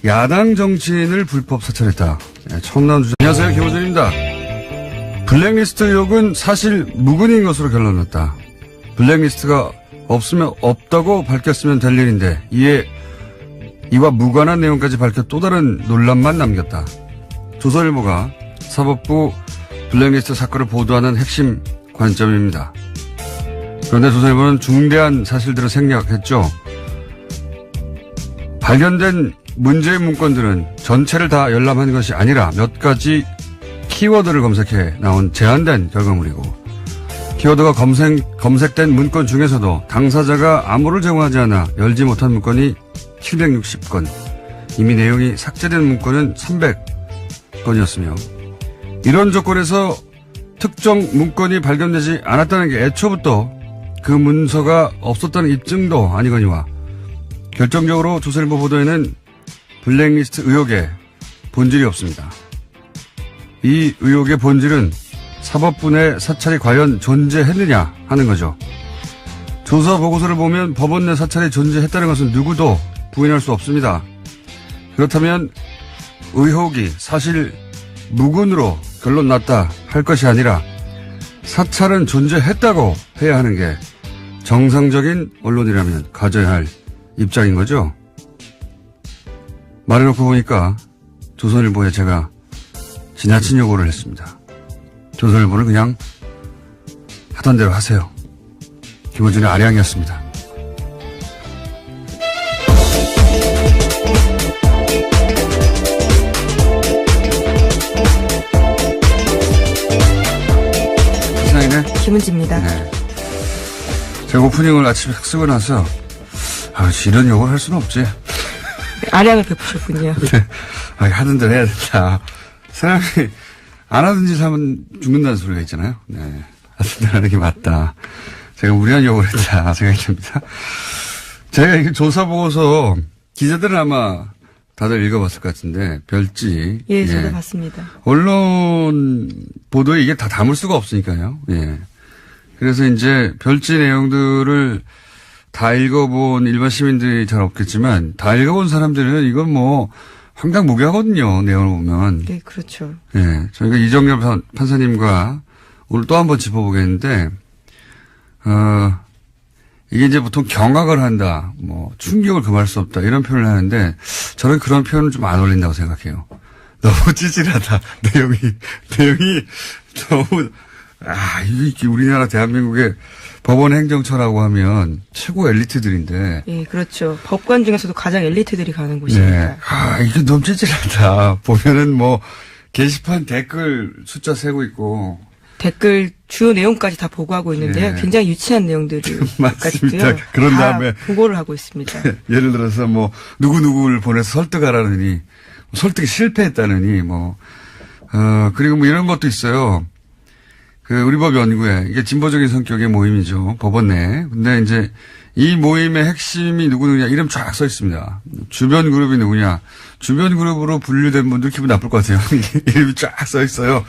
야당 정치인을 불법 사찰했다. 처음 나온 주제. 안녕하세요, 김호준입니다. 블랙리스트 의혹은 사실 무근인 것으로 결론났다. 블랙리스트가 없으면 없다고 밝혔으면 될 일인데 이와 무관한 내용까지 밝혀 또 다른 논란만 남겼다. 조선일보가 사법부 블랙리스트 사건을 보도하는 핵심 관점입니다. 그런데 조선일보는 중대한 사실들을 생략했죠. 발견된 문제의 문건들은 전체를 다 열람한 것이 아니라 몇 가지 키워드를 검색해 나온 제한된 결과물이고, 키워드가 검색된 문건 중에서도 당사자가 암호를 제공하지 않아 열지 못한 문건이 760건, 이미 내용이 삭제된 문건은 300건이었으며, 이런 조건에서 특정 문건이 발견되지 않았다는 게 애초부터 그 문서가 없었다는 입증도 아니거니와, 결정적으로 조선일보 보도에는 블랙리스트 의혹에 본질이 없습니다. 이 의혹의 본질은 사법부 내 사찰이 과연 존재했느냐 하는 거죠. 조사 보고서를 보면 법원 내 사찰이 존재했다는 것은 누구도 부인할 수 없습니다. 그렇다면 의혹이 사실 무근으로 결론 났다 할 것이 아니라 사찰은 존재했다고 해야 하는 게 정상적인 언론이라면 가져야 할 입장인 거죠. 말해놓고 보니까 조선일보에 제가 지나친 요구를 했습니다. 조선일보는 그냥 하던 대로 하세요. 김어준의 아량이었습니다. 시사인의 김은지입니다. 네. 제가 오프닝을 아침에 딱 쓰고 나서 이런 욕을 할 수는 없지. 아량을 베푸셨군요. 네. 하던 대로 해야 된다. 사람이 안 하던 짓 하면 죽는다는 소리가 있잖아요. 네. 하던 대로 하는 게 맞다. 제가 무리한 욕을 했다 생각이 듭니다. 제가 이게 조사 보고서 기자들은 아마 다들 읽어봤을 것 같은데 별지. 예, 저도 봤습니다. 언론 보도에 이게 다 담을 수가 없으니까요. 예. 그래서 이제 별지 내용들을 다 읽어본 일반 시민들이 잘 없겠지만 다 읽어본 사람들은 이건 뭐 황당무계하거든요. 내용을 보면. 네, 그렇죠. 예. 저희가 이정렬 판사님과 오늘 또 한 번 짚어보겠는데, 이게 이제 보통 경악을 한다, 뭐, 충격을 금할 수 없다, 이런 표현을 하는데, 저는 그런 표현은 좀 안 어울린다고 생각해요. 너무 찌질하다. 내용이 너무, 이게 우리나라 대한민국의 법원 행정처라고 하면 최고 엘리트들인데. 예, 그렇죠. 법관 중에서도 가장 엘리트들이 가는 곳이니까. 네. 이게 너무 찌질하다. 보면은 뭐, 게시판 댓글 숫자 세고 있고. 댓글 주요 내용까지 다 보고하고 있는데요. 네. 굉장히 유치한 내용들이 맞습니다. 그런 다음에 보고를 하고 있습니다. 예를 들어서 뭐 누구누구를 보내서 설득하라느니 설득이 실패했다느니 그리고 뭐 이런 것도 있어요. 그 우리 법 연구회 이게 진보적인 성격의 모임이죠. 법원 내. 근데 이제 이 모임의 핵심이 누구느냐 이름 쫙 써 있습니다. 주변 그룹이 누구냐. 주변 그룹으로 분류된 분들 기분 나쁠 것 같아요. 이름이 쫙 써 있어요.